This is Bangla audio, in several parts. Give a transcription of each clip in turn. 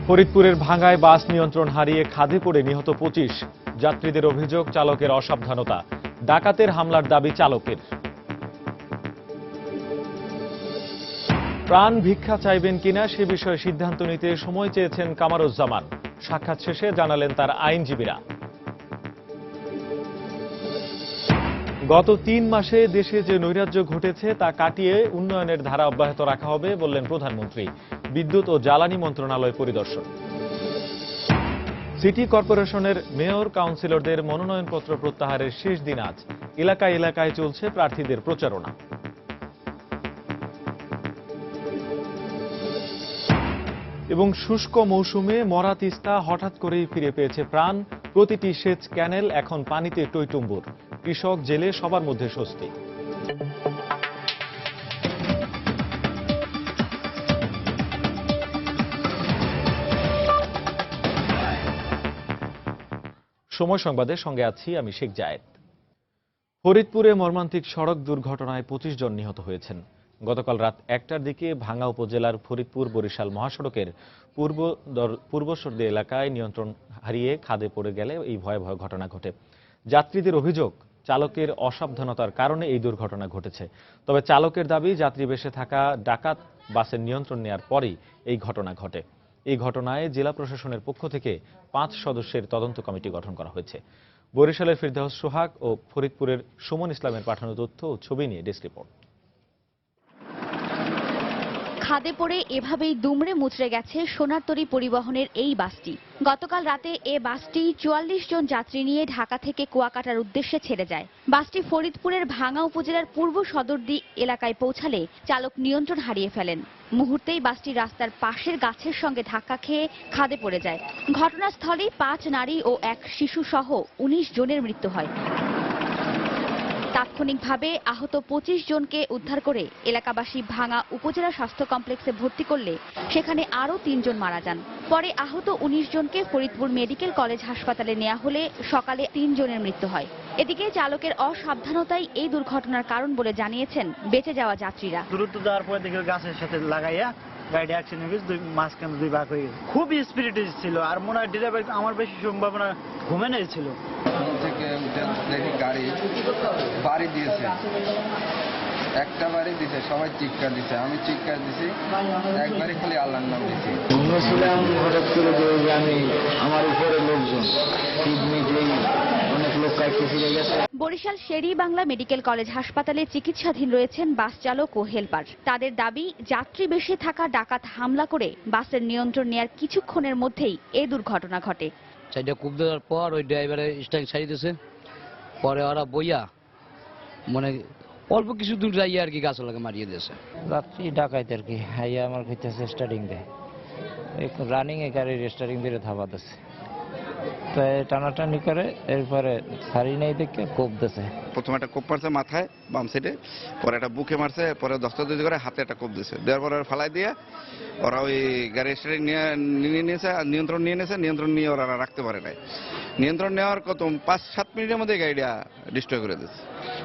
ফরিদপুরের ভাঙ্গায় বাস নিয়ন্ত্রণ হারিয়ে খাদে পড়ে নিহত ২৫। যাত্রীদের অভিযোগ চালকের অসাবধানতা। ডাকাতের হামলার দাবি চালকের। প্রাণ ভিক্ষা চাইবেন কিনা সে বিষয়ে সিদ্ধান্ত নিতে সময় চেয়েছেন কামারুজ্জামান। সাক্ষাৎ শেষে জানালেন তার আইনজীবীরা। গত ৩ মাসে দেশে যে নৈরাজ্য ঘটেছে তা কাটিয়ে উন্নয়নের ধারা অব্যাহত রাখা হবে বললেন প্রধানমন্ত্রী। বিদ্যুৎ ও জ্বালানি মন্ত্রণালয় পরিদর্শন। সিটি কর্পোরেশনের মেয়র কাউন্সিলরদের মনোনয়নপত্র প্রত্যাহারের শেষ দিন আজ। এলাকায় এলাকায় চলছে প্রার্থীদের প্রচারণা। এবং শুষ্ক মৌসুমে মরা তিস্তা হঠাৎ করেই ফিরে পেয়েছে প্রাণ। প্রতিটি সেচ ক্যানেল এখন পানিতে টইটুম্বুর। কৃষক জেলে সবার মধ্যে স্বস্তি। সময় সংবাদের সঙ্গে আছি আমি শেখ জায়েদ। ফরিদপুরে মর্মান্তিক সড়ক দুর্ঘটনায় ২৫ জন নিহত হয়েছেন। গতকাল রাত ১টার দিকে ভাঙ্গা উপজেলার ফরিদপুর বরিশাল মহাসড়কের পূর্বসর্দী এলাকায় নিয়ন্ত্রণ হারিয়ে খাদে পড়ে গেলে এই ভয়াবহ ঘটনা ঘটে। যাত্রীদের অভিযোগ, চালকের অসাবধানতার কারণে এই দুর্ঘটনা ঘটেছে। তবে চালকের দাবি, যাত্রী বেশে থাকা ডাকাত বাসের নিয়ন্ত্রণ নেওয়ার পরই এই ঘটনা ঘটে। এই ঘটনায় জেলা প্রশাসনের পক্ষ থেকে ৫ সদস্যের তদন্ত কমিটি গঠন করা হয়েছে। বরিশালের ফিরদাউস সোহাগ ও ফরিদপুরের সুমন ইসলামের পাঠানো তথ্য ও ছবি নিয়ে ডেস্ক রিপোর্ট। খাদে পড়ে এভাবেই দুমড়ে মুচড়ে গেছে সোনারতরী পরিবহনের এই বাসটি। গতকাল রাতে এ বাসটি ৪৪ জন যাত্রী নিয়ে ঢাকা থেকে কুয়াকাটার উদ্দেশ্যে ছেড়ে যায়। বাসটি ফরিদপুরের ভাঙ্গা উপজেলার পূর্ব সদরদি এলাকায় পৌঁছালে চালক নিয়ন্ত্রণ হারিয়ে ফেলেন। মুহূর্তেই বাসটি রাস্তার পাশের গাছের সঙ্গে ধাক্কা খেয়ে খাদে পড়ে যায়। ঘটনাস্থলেই ৫ নারী ও ১ শিশু সহ ১৯ জনের মৃত্যু হয়। তাৎক্ষণিকভাবে আহত ২৫ জনকে উদ্ধার করে এলাকাবাসী ভাঙ্গা উপজেলা স্বাস্থ্য কমপ্লেক্সে ভর্তি করলে সেখানে আরও ৩ জন মারা যান। পরে আহত ১৯ জনকে ফরিদপুর মেডিকেল কলেজ হাসপাতালে নেওয়া হলে সকালে ৩ জনের মৃত্যু হয়। এদিকে চালকের অসাবধানতাই এই দুর্ঘটনার কারণ বলে জানিয়েছেন বেঁচে যাওয়া যাত্রীরা। দ্রুত যাওয়ার পরে দেখি গাছের সাথে লাগাইয়া গাড়ি অ্যাক্সিডেন্ট হয়েছে, মাঝখানে ২ ভাগ হয়ে গেছে। খুব স্পিড ছিল আর মনে হয় ড্রাইভার আমার বেশি সম্ভাবনা ঘুমে নিয়েছিল। থেকে উঠে দেখি গাড়ি বাড়ি দিয়েছে, একটা বাড়ি দিছে, সবাই চিৎকার দিছে, আমি চিৎকার দিছি, একবারই খালি আল্লাহর নাম দিছি। ঘুমেছিলাম, হঠাৎ করে যে আমি আমার উপরে লোকজন অনেক লোক কাটতে ফিরে গেছে। বরিশাল শেরি বাংলা মেডিকেল কলেজ হাসপাতালে চিকিৎসাধীন রয়েছেন বাস চালক ও হেলপার। তাদের দাবি, যাত্রী বেশে থাকা ডাকাত হামলা করে বাসের নিয়ন্ত্রণ নেয়ার কিছুক্ষণের মধ্যেই এই দুর্ঘটনা ঘটে। সাইডে কূপ দেওয়ার পর ওই ড্রাইভারে স্টাইল ছাড়িয়ে দিয়েছে, পরে ওরা বইয়া মানে অল্প কিছু দূর যাইয়া আর কি গাছ লাগে মারিয়ে দিয়েছে। রাত্রি ডাকাইতে আর কি হাইয়া আমার কইতেছে স্টার্টিং দেয়, রানিং এ গাড়ির স্টার্টিং দিয়ে থাবা দিচ্ছে, তো টানাটানি করে এরপরে সারি নেই দেখে কোপ দিয়েছে। প্রথমে একটা কোপ মারছে মাথায় বাম সাইডে, পরে একটা বুকে মারছে, পরে দস্তাদস্তি করে হাতে একটা কোপ দিয়েছে। দেওয়ার পরে ফালাই দিয়ে ওরা ওই গাড়ি স্টার্টিং নিয়ে নিয়েছে, নিয়ন্ত্রণ নিয়ে নিয়েছে। নিয়ন্ত্রণ নিয়ে ওরা রাখতে পারে নাই। নিয়ন্ত্রণ নেওয়ার কত ৫-৭ মিনিটের মধ্যে গাড়িটা ডিস্ট্রয় করে দিয়েছে।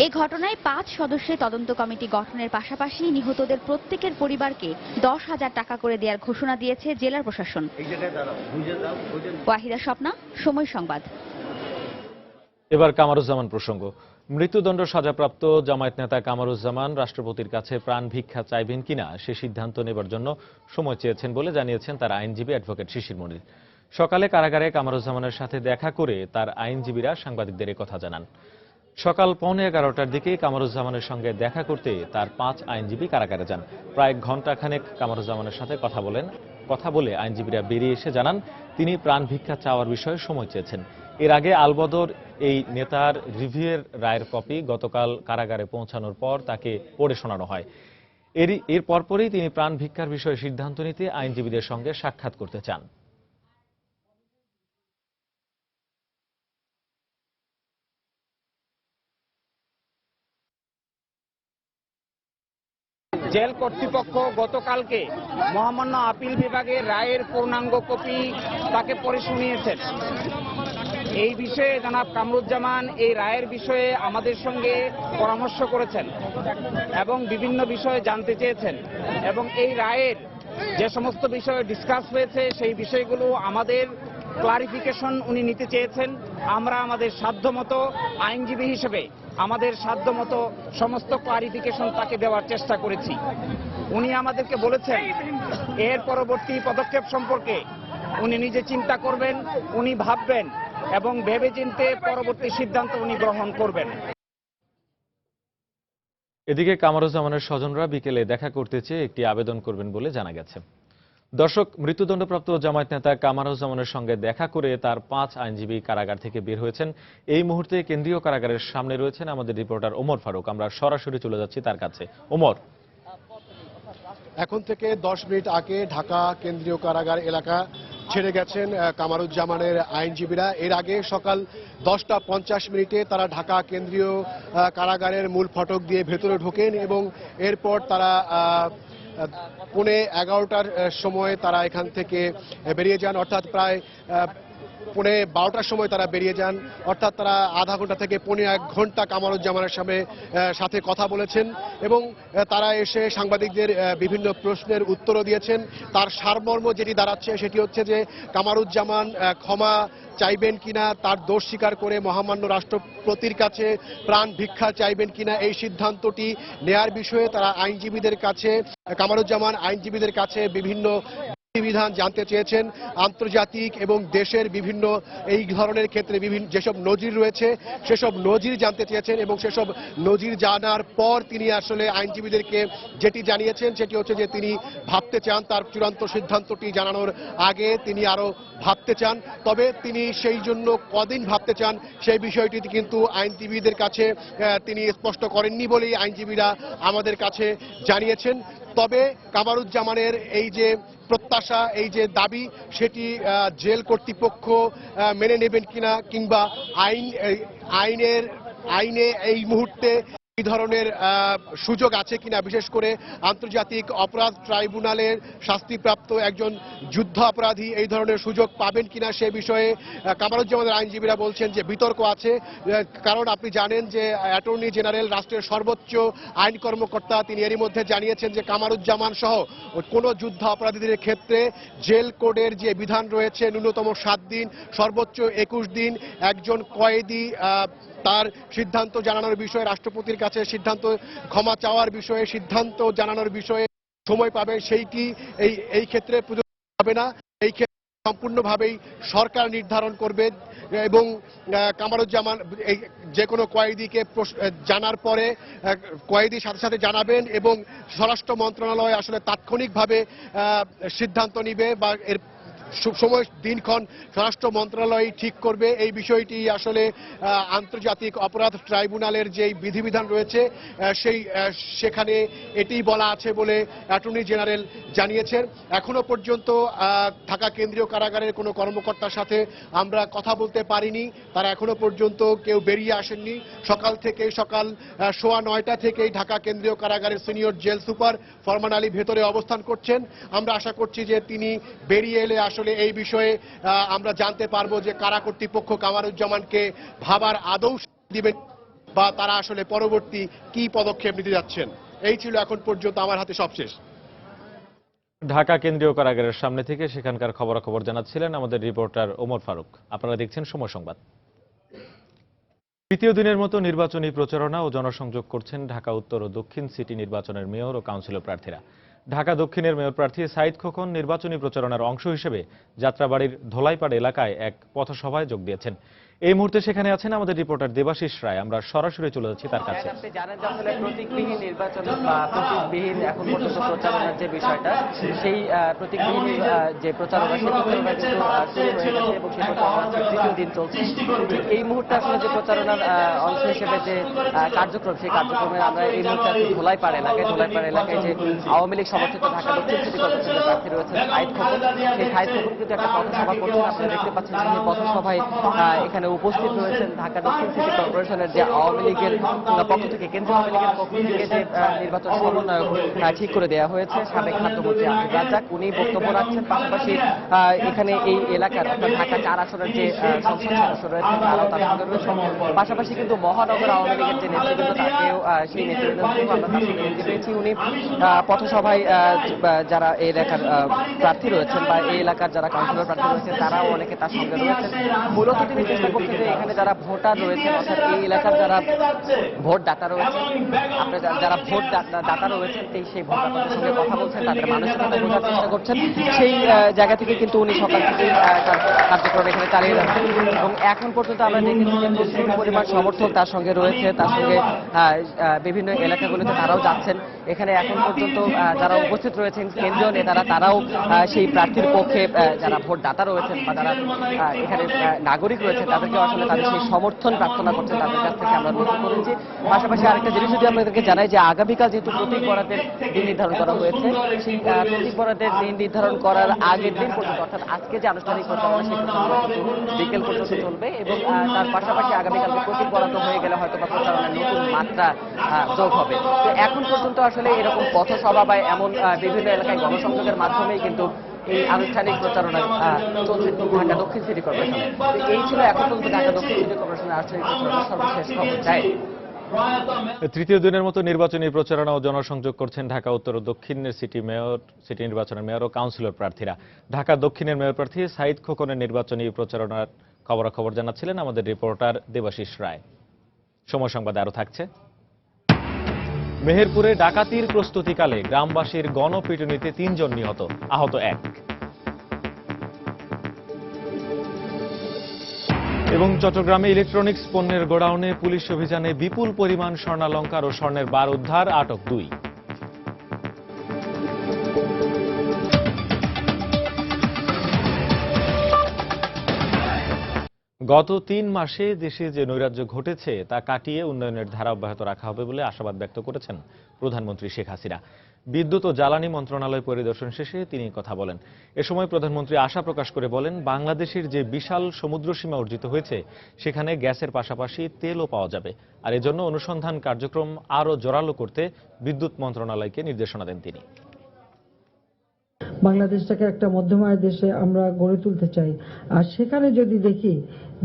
এই ঘটনায় ৫ সদস্যের তদন্ত কমিটি গঠনের পাশাপাশি নিহতদের প্রত্যেকের পরিবারকে ১০,০০০ টাকা করে দেওয়ার ঘোষণা দিয়েছে জেলা প্রশাসন। ওয়াহিদা স্বপ্না, সময় সংবাদ। এবার কামারুজ্জামান প্রসঙ্গ। মৃত্যুদণ্ড সাজাপ্রাপ্ত জামায়াত নেতা কামারুজ্জামান রাষ্ট্রপতির কাছে প্রাণ ভিক্ষা চাইবেন কিনা সে সিদ্ধান্ত নেবার জন্য সময় চেয়েছেন বলে জানিয়েছেন তার আইনজীবী অ্যাডভোকেট শিশির মনির। সকালে কারাগারে কামারুজ্জামানের সাথে দেখা করে তার আইনজীবীরা সাংবাদিকদের কথা জানান। সকাল 11:15টার দিকে কামারুজ্জামানের সঙ্গে দেখা করতে তার ৫ আইনজীবী কারাগারে যান। প্রায় ঘণ্টাখানেক কামারুজ্জামানের সাথে কথা বলে আইনজীবীরা বেরিয়ে এসে জানান তিনি প্রাণ ভিক্ষা চাওয়ার বিষয়ে সময় চেয়েছেন। এর আগে আলবদর এই নেতার রিভিউয়ের রায়ের কপি গতকাল কারাগারে পৌঁছানোর পর তাকে পড়ে শোনানো হয়। এর পরপরই তিনি প্রাণ ভিক্ষার বিষয়ে সিদ্ধান্ত নিতে আইনজীবীদের সঙ্গে সাক্ষাৎ করতে চান। জেল কর্তৃপক্ষ গতকালকে মহামান্য আপিল বিভাগের রায়ের পূর্ণাঙ্গ কপি তাকে পড়ে শুনিয়েছেন। এই বিষয়ে জনাব কামরুজ্জামান এই রায়ের বিষয়ে আমাদের সঙ্গে পরামর্শ করেছেন এবং বিভিন্ন বিষয়ে জানতে চেয়েছেন এবং এই রায়ের যে সমস্ত বিষয়ে ডিসকাস হয়েছে সেই বিষয়গুলো আমাদের ক্লারিফিকেশন উনি নিতে চেয়েছেন। আমরা আমাদের সাধ্যমতো আইনজীবী হিসেবে আমাদের সাধ্যমতো সমস্ত ক্লারিফিকেশন তাকে দেওয়ার চেষ্টা করেছি। উনি আমাদেরকে বলেছেন এর পরবর্তী পদক্ষেপ সম্পর্কে উনি নিজে চিন্তা করবেন, উনি ভাববেন এবং ভেবেচিন্তে পরবর্তী সিদ্ধান্ত উনি গ্রহণ করবেন। এদিকে কামারুজ্জামানের স্বজনরা বিকেলে দেখা করতে চেয়ে একটি আবেদন করবেন বলে জানা গেছে। দর্শক, মৃত্যুদণ্ডপ্রাপ্ত জামায়াত নেতা কামারুজ্জামানের সঙ্গে দেখা করে তার 5 আইনজীবী কারাগার থেকে বের হয়েছেন। এই মুহূর্তে কেন্দ্রীয় কারাগারের সামনে রয়েছেন আমাদের রিপোর্টার ওমর ফারুক। আমরা সরাসরি চলে যাচ্ছি তার কাছে। ওমর, এখন থেকে 10 মিনিট আগে ঢাকা কেন্দ্রীয় কারাগার এলাকা ছেড়ে গেছেন কামারুজ্জামানের আইনজীবীরা। এর আগে সকাল 10:50 তারা ঢাকা কেন্দ্রীয় কারাগারের মূল ফটক দিয়ে ভেতরে ঢোকেন এবং এরপর তারা 11:15 সময় তারা এখান থেকে বেরিয়ে যান, অর্থাৎ প্রায় 12:15 সময় তারা বেরিয়ে যান। অর্থাৎ তারা আধা ঘন্টা থেকে 1 ঘন্টা কামারুজ্জামানের সাথে কথা বলেছেন এবং তারা এসে সাংবাদিকদের বিভিন্ন প্রশ্নের উত্তরও দিয়েছেন। তার সারমর্ম যেটি দাঁড়াচ্ছে সেটি হচ্ছে যে কামারুজ্জামান ক্ষমা চাইবেন কিনা, তার দোষ স্বীকার করে মহামান্য রাষ্ট্রপতির কাছে প্রাণ ভিক্ষা চাইবেন কিনা, এই সিদ্ধান্তটি নেয়ার বিষয়ে তারা কামারুজ্জামান আইনজীবীদের কাছে বিভিন্ন বিধান জানতে চেয়েছেন। আন্তর্জাতিক এবং দেশের বিভিন্ন এই ধরনের ক্ষেত্রে বিভিন্ন যেসব নজির রয়েছে সেসব নজির জানতে চেয়েছেন এবং সেসব নজির জানার পর তিনি আসলে আইনজীবীদেরকে যেটি জানিয়েছেন সেটি হচ্ছে যে তিনি ভাবতে চান, তার চূড়ান্ত সিদ্ধান্তটি জানানোর আগে তিনি আরো ভাবতে চান। তবে তিনি সেই জন্য কদিন ভাবতে চান সেই বিষয়টি কিন্তু আইনজীবীদের কাছে তিনি স্পষ্ট করেননি বলেই আইনজীবীরা আমাদের কাছে জানিয়েছেন। তবে কামারুজ্জামানের এই যে প্রত্যাশা, এই যে দাবি, সেটি জেল কর্তৃপক্ষ মেনে নেবেন কিনা কিংবা আইনে এই মুহূর্তে এই ধরনের সুযোগ আছে কিনা, বিশেষ করে আন্তর্জাতিক অপরাধ ট্রাইব্যুনালের শাস্তিপ্রাপ্ত একজন যুদ্ধ অপরাধী এই ধরনের সুযোগ পাবেন কিনা সে বিষয়ে কামারুজ্জামানের আইনজীবীরা বলছেন যে বিতর্ক আছে। কারণ আপনি জানেন যে অ্যাটর্নি জেনারেল, রাষ্ট্রের সর্বোচ্চ আইন কর্মকর্তা, তিনি এরই মধ্যে জানিয়েছেন যে কামারুজ্জামান সহ কোনো যুদ্ধ অপরাধীদের ক্ষেত্রে জেল কোডের যে বিধান রয়েছে ন্যূনতম 7 দিন, সর্বোচ্চ 21 দিন একজন কয়েদি তার সিদ্ধান্ত জানানোর বিষয়ে, রাষ্ট্রপতির কাছে সিদ্ধান্ত ক্ষমা চাওয়ার বিষয়ে সিদ্ধান্ত জানানোর বিষয়ে সময় পাবে, সেইটি এই ক্ষেত্রে প্রযোজ্য হবে না। এই ক্ষেত্রে সম্পূর্ণভাবেই সরকার নির্ধারণ করবে এবং কামারুজ্জামান যে কোনো কয়েদিকে জানার পরে কয়েদির সাথে সাথে জানাবেন এবং স্বরাষ্ট্র মন্ত্রণালয় আসলে তাৎক্ষণিকভাবে সিদ্ধান্ত নিবে বা এর সময় দিনক্ষণ স্বরাষ্ট্র মন্ত্রণালয় ঠিক করবে। এই বিষয়টি আসলে আন্তর্জাতিক অপরাধ ট্রাইব্যুনালের যেই বিধিবিধান রয়েছে সেখানে এটি বলা আছে বলে অ্যাটর্নি জেনারেল জানিয়েছেন। এখনো পর্যন্ত ঢাকা কেন্দ্রীয় কারাগারের কোনো কর্মকর্তার সাথে আমরা কথা বলতে পারিনি, তারা এখনো পর্যন্ত কেউ বেরিয়ে আসেননি। সকাল 9:15 থেকেই ঢাকা কেন্দ্রীয় কারাগারের সিনিয়র জেল সুপার ফরমান আলী ভেতরে অবস্থান করছেন। আমরা আশা করছি যে তিনি বেরিয়ে এলে আসলে এই বিষয়ে আমরা জানতে পারবো যে কারা কর্তৃপক্ষ কামারুজ্জামানকে ভাবার আদৌ দিবেন বা তারা আসলে পরবর্তী কি পদক্ষেপ নিতে যাচ্ছেন। এই ছিল এখন পর্যন্ত আমার হাতে সবশেষ। ঢাকা কেন্দ্রীয় কারাগারের সামনে থেকে সেখানকার খবরাখবর জানাচ্ছিলেন আমাদের রিপোর্টার ওমর ফারুক। আপনারা দেখছেন সময় সংবাদ। তৃতীয় দিনের মতো নির্বাচনী প্রচারণা ও জনসংযোগ করছেন ঢাকা উত্তর ও দক্ষিণ সিটি নির্বাচনের মেয়র ও কাউন্সিলর প্রার্থীরা। ঢাকা দক্ষিণের মেয়র প্রার্থী সাইদ খোকন নির্বাচনী প্রচারণার অংশ হিসেবে যাত্রাবাড়ির ধোলাইপাড় এলাকায় এক পথসভায় যোগ দিয়েছেন। এই মুহূর্তে সেখানে আছেন আমাদের রিপোর্টার দেবাশিস রায়। আমরা সরাসরি চলে যাচ্ছি তার কাছে। আপনি জানেন যে আসলে প্রতীকবিহীন নির্বাচন বা প্রতীকবিহীন এখন পর্যন্ত প্রচারণার যে বিষয়টা, সেই প্রতীকবিহীন যে প্রচারণা সেই প্রচারণা কিন্তু শুরু হয়ে গেছে এবং সেই প্রচারণা তৃতীয় দিন চলছে। এই মুহূর্তে আসলে যে প্রচারণার অংশ হিসেবে যে কার্যক্রম, সেই কার্যক্রমে আমরা এই মুহূর্তে আছি ধোলাইপাড় এলাকায় যে আওয়ামী লীগ সমর্থিত ঢাকা দক্ষিণ সিটি কর্পোরেশনের প্রার্থী রয়েছেন সাইদ খোকন, সেই সাইদ খোকন কিন্তু একটা পথসভা করছেন। আপনারা দেখতে পাচ্ছেন সেই পথসভায় এখানে উপস্থিত রয়েছেন ঢাকা দক্ষিণ সিটি কর্পোরেশনের যে আওয়ামী লীগের পক্ষ থেকে, কেন্দ্রীয় আওয়ামী লীগের পক্ষ থেকে যে নির্বাচন সমন্বয়ক ঠিক করে দেওয়া হয়েছে সাবেক খাদ্যমন্ত্রী আব্দুর রাজ্জাক, উনি বক্তব্য রাখছেন। পাশাপাশি এখানে এই এলাকার অর্থাৎ ঢাকা 4 আসনের যে সংসদ সদস্য রয়েছেন তারাও তার সঙ্গে রয়েছেন। পাশাপাশি কিন্তু মহানগর আওয়ামী লীগের যে নেতৃবৃন্দ তাকেও সেই নেতৃবৃন্দকেও আমরা তার সঙ্গে দেখতে পেয়েছি। উনি পথসভায় যারা এই এলাকার প্রার্থী রয়েছেন বা এই এলাকার যারা কাউন্সিলর প্রার্থী রয়েছেন তারাও অনেকে তার সঙ্গে রয়েছেন। মূলত তিনি চেষ্টা করছেন যে এখানে যারা ভোটার রয়েছেন অর্থাৎ এই এলাকার যারা ভোটদাতা রয়েছেন, আপনার যারা ভোটদাতা রয়েছেন সেই ভোটদাতাদের সঙ্গে কথা বলছেন, তাদের মানসিকতা বোঝার চেষ্টা করছেন। সেই জায়গা থেকে কিন্তু উনি সকাল থেকে কার্যক্রম এখানে চালিয়ে যাচ্ছেন এবং এখন পর্যন্ত আমরা দেখেছি যে প্রচুর পরিমাণ সমর্থক তার সঙ্গে রয়েছে, তার সঙ্গে বিভিন্ন এলাকাগুলোতে তারাও যাচ্ছেন। এখানে এখন পর্যন্ত যারা উপস্থিত রয়েছেন কেন্দ্রীয় নেতারা, তারাও সেই প্রার্থীর পক্ষে যারা ভোটদাতা রয়েছেন বা যারা এখানে নাগরিক রয়েছেন তাদেরকে আসলে তাদের সেই সমর্থন প্রার্থনা করছেন তাদের কাছ থেকে আমরা লক্ষ্য করেছি। পাশাপাশি আরেকটা জিনিস যদি আপনাদেরকে জানাই যে আগামীকাল যেহেতু প্রতীক বরাদ্দের দিন নির্ধারণ করা হয়েছে, সেই প্রতীক বরাদ্দের দিন নির্ধারণ করার আগের দিন পর্যন্ত অর্থাৎ আজকে যে আনুষ্ঠানিক প্রচারণা সেই প্রচারণা বিকেল পর্যন্ত চলবে এবং তার পাশাপাশি আগামীকালকে প্রতীক বরাদ্দ হয়ে গেলে হয়তো বা প্রচারণার নতুন মাত্রা যোগ হবে। তো এখন পর্যন্ত আসলে এরকম পথসভা বা এমন বিভিন্ন এলাকায় গণসংযোগের মাধ্যমেই কিন্তু এই আনুষ্ঠানিক প্রচারণা চলছে ঢাকা দক্ষিণ সিটি কর্পোরেশনে। এই ছিল এখন পর্যন্ত ঢাকা দক্ষিণ সিটি কর্পোরেশনের আনুষ্ঠানিক প্রচারণা সর্বশেষ খবর। চাই তৃতীয় দিনের মতো নির্বাচনী প্রচারণা ও জনসংযোগ করছেন ঢাকা উত্তর ও দক্ষিণের সিটি নির্বাচনের মেয়র ও কাউন্সিলর প্রার্থীরা। ঢাকা দক্ষিণের মেয়র প্রার্থী সাইদ খোকনের নির্বাচনী প্রচারণার খবরাখবর জানাচ্ছিলেন আমাদের রিপোর্টার দেবাশিস রায়। সময় সংবাদে আরো থাকছে। মেহেরপুরে ডাকাতির প্রস্তুতিকালে গ্রামবাসীর গণপিটুনিতে 3 জন নিহত, আহত 1। এবং চট্টগ্রামে ইলেকট্রনিক্স পণ্যের গোডাউনে পুলিশ অভিযানে বিপুল পরিমাণ স্বর্ণালংকার ও স্বর্ণের বার উদ্ধার, আটক 2। গত 3 মাসে দেশে যে নৈরাজ্য ঘটেছে তা কাটিয়ে উন্নয়নের ধারা অব্যাহত রাখা হবে বলে আশাবাদ ব্যক্ত করেছেন প্রধানমন্ত্রী শেখ হাসিনা। বিদ্যুৎ ও জ্বালানি মন্ত্রণালয় পরিদর্শন শেষে তিনি কথা বলেন। এ সময় প্রধানমন্ত্রী আশা প্রকাশ করে বলেন, বাংলাদেশের যে বিশাল সমুদ্রসীমা অর্জিত হয়েছে সেখানে গ্যাসের পাশাপাশি তেলও পাওয়া যাবে, আর এজন্য অনুসন্ধান কার্যক্রম আরও জোরালো করতে বিদ্যুৎ মন্ত্রণালয়কে নির্দেশনা দেন তিনি। বাংলাদেশটাকে একটা মধ্যমায়ের দেশে আমরা গড়ে তুলতে চাই, আর সেখানে যদি দেখি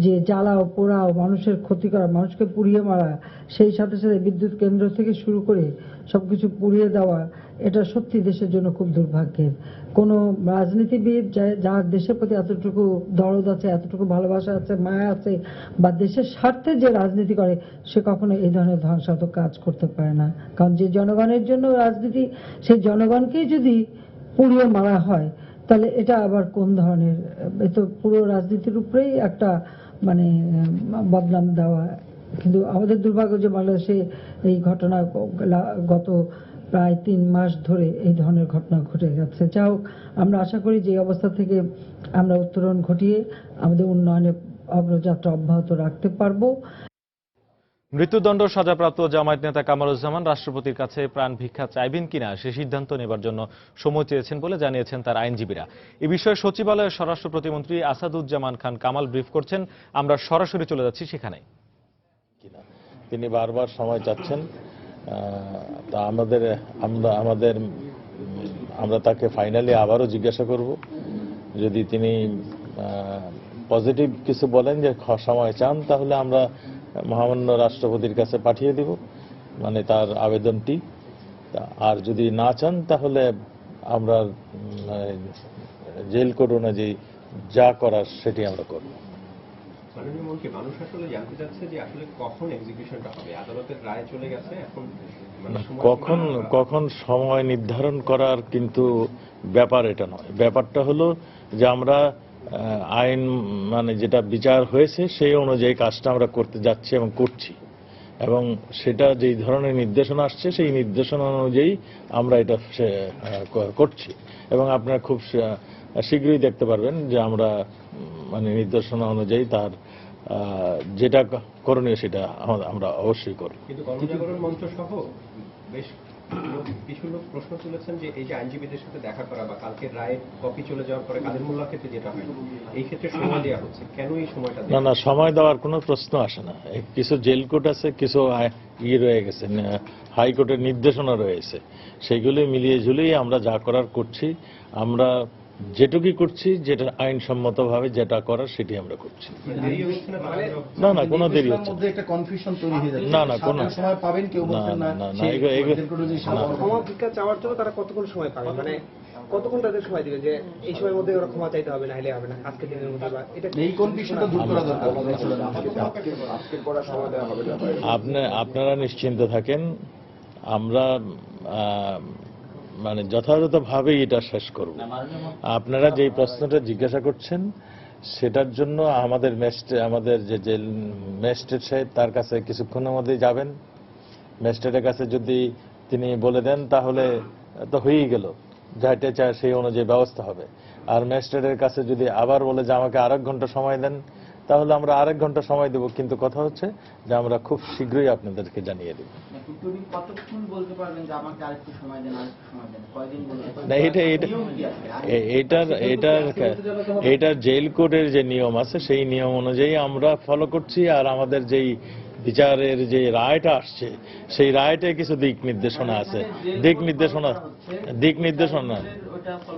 যে জ্বালাও পোড়াও, মানুষের ক্ষতি করা, মানুষকে পুড়িয়ে মারা, সেই সাথে সাথে বিদ্যুৎ কেন্দ্র থেকে শুরু করে সবকিছু পুড়িয়ে দেওয়া, এটা সত্যি দেশের জন্য খুব দুর্ভাগ্যের। কোনো রাজনীতিবিদ যার দেশের প্রতি এতটুকু দরদ আছে, এতটুকু ভালোবাসা আছে, মায়া আছে, বা দেশের স্বার্থে যে রাজনীতি করে, সে কখনো এই ধরনের ধ্বংসাত্মক কাজ করতে পারে না। কারণ যে জনগণের জন্য রাজনীতি, সেই জনগণকেই যদি পুড়িয়ে মারা হয় তাহলে এটা আবার কোন ধরনের, এ তো পুরো রাজনীতির উপরেই একটা বদনাম দেওয়া। কিন্তু আমাদের দুর্ভাগ্য যে বাংলাদেশে এই ঘটনা গত প্রায় 3 মাস ধরে এই ধরনের ঘটনা ঘটে গেছে। যাই হোক, আমরা আশা করি যে অবস্থা থেকে আমরা উত্তরণ ঘটিয়ে আমাদের উন্নয়নের অগ্রযাত্রা অব্যাহত রাখতে পারবো। মৃত্যুদণ্ড সাজাপ্রাপ্ত জামায়াত নেতা কামারুজ্জামান রাষ্ট্রপতির কাছে প্রাণ ভিক্ষা চাইবেন কিনা সে সিদ্ধান্ত নেবার জন্য সময় চেয়েছেন বলে জানিয়েছেন তার আইনজীবীরা। এ বিষয়ে সচিবালয়ের স্বরাষ্ট্র প্রতিমন্ত্রী আসাদুজ্জামান খান কামাল ব্রিফ করছেন। আমরা সরাসরি চলে যাচ্ছি সেখানে। তিনি বারবার সময় চাচ্ছেন, তা আমরা তাকে ফাইনালি আবারও জিজ্ঞাসা করব। যদি তিনি পজিটিভ কিছু বলেন যে সময় চান, তাহলে আমরা মহামান্য রাষ্ট্রপতির কাছে পাঠিয়ে দিব তার আবেদনটি। আর যদি না চান তাহলে আমরা জেল কোড অনুযায়ী যা করার সেটি আমরা করব। মানুষ আসলে জানতে চাচ্ছে যে আসলে কখন এক্সিকিউশনটা হবে। আদালতের রায় চলে গেছে, এখন কখন সময় নির্ধারণ করার কিন্তু ব্যাপার এটা নয়। ব্যাপারটা হলো যে আমরা আইন যেটা বিচার হয়েছে সেই অনুযায়ী কাজটা আমরা করতে যাচ্ছি এবং করছি, এবং সেটা যেই ধরনের নির্দেশনা আসছে সেই নির্দেশনা অনুযায়ী আমরা এটা করছি। এবং আপনারা খুব শীঘ্রই দেখতে পারবেন যে আমরা নির্দেশনা অনুযায়ী তার যেটা করণীয় সেটা আমরা অবশ্যই করব। কিন্তু গণজাগরণ মঞ্চ সহ বেশ কিছু লোক প্রশ্ন তুলেছেন যে এই যে আইনজীবীদের সাথে দেখা করা বা কালকে রায়ের কপি চলে যাওয়ার পরে কাদের মোল্লার ক্ষেত্রে যেটা হয় এই ক্ষেত্রে সময় দেওয়া হচ্ছে, কেন এই সময়টা না না, সময় দেওয়ার কোনো প্রশ্ন আসে না। কিছু জেল কোর্ট আছে, কিছু রয়ে গেছে, হাইকোর্টের নির্দেশনা রয়েছে, সেগুলি মিলিয়ে ঝুলিয়ে আমরা যা করার করছি। আমরা যেটুকুই করছি, যেটা আইনসম্মতভাবে যেটা করার সেটি আমরা করছি। না না, কোনো দেরি হচ্ছে না। একটা কনফিউশন তৈরি হয়ে যাচ্ছে। না না, কোনো সময় পাবেন কেউ বলছেন না। ক্ষমা ভিক্ষা চাওয়ার জন্য তারা কতক্ষণ সময় পাবে, মানে কতক্ষণ তাদের সময় দিবে যে এই সময়ের মধ্যে ওরা ক্ষমা চাইতে হবে, না হলে হবে না আজকে দিনের মধ্যে, বা এটা এই কনফিউশনটা দূর করা দরকার। আজকের পরে সময় দেওয়া হবে না। আপনারা নিশ্চিন্ত থাকেন, আমরা মানে যথাযথভাবেই এটা শেষ করব। আপনারা যেই প্রশ্নটা জিজ্ঞাসা করছেন সেটার জন্য আমাদের যে ম্যাজিস্ট্রেট সাহেব তার কাছে কিছুক্ষণের মধ্যেই যাবেন। ম্যাজিস্ট্রেটের কাছে যদি তিনি বলে দেন তাহলে তো হয়েই গেল, যাইতে চায় সেই অনুযায়ী ব্যবস্থা হবে। আর ম্যাজিস্ট্রেটের কাছে যদি আবার বলে যে আমাকে আরেক ঘন্টা সময় দেন, তাহলে আমরা আরেক ঘন্টা সময় দেব। কিন্তু কথা হচ্ছে যে আমরা খুব শীঘ্রই আপনাদেরকে জানিয়ে দেব। কতক্ষণ বলতে পারবেন যে আমাকে আরেকটু সময় দেন, আরেকটু সময় দেন, কয়দিন বলতে? না, এটা জেল কোডের যে নিয়ম আছে সেই নিয়ম অনুযায়ী আমরা ফলো করছি। আর আমাদের যেই বিচারের যে রায়টা আসছে সেই রায়টায় কিছু দিক নির্দেশনা আছে। দিক নির্দেশনা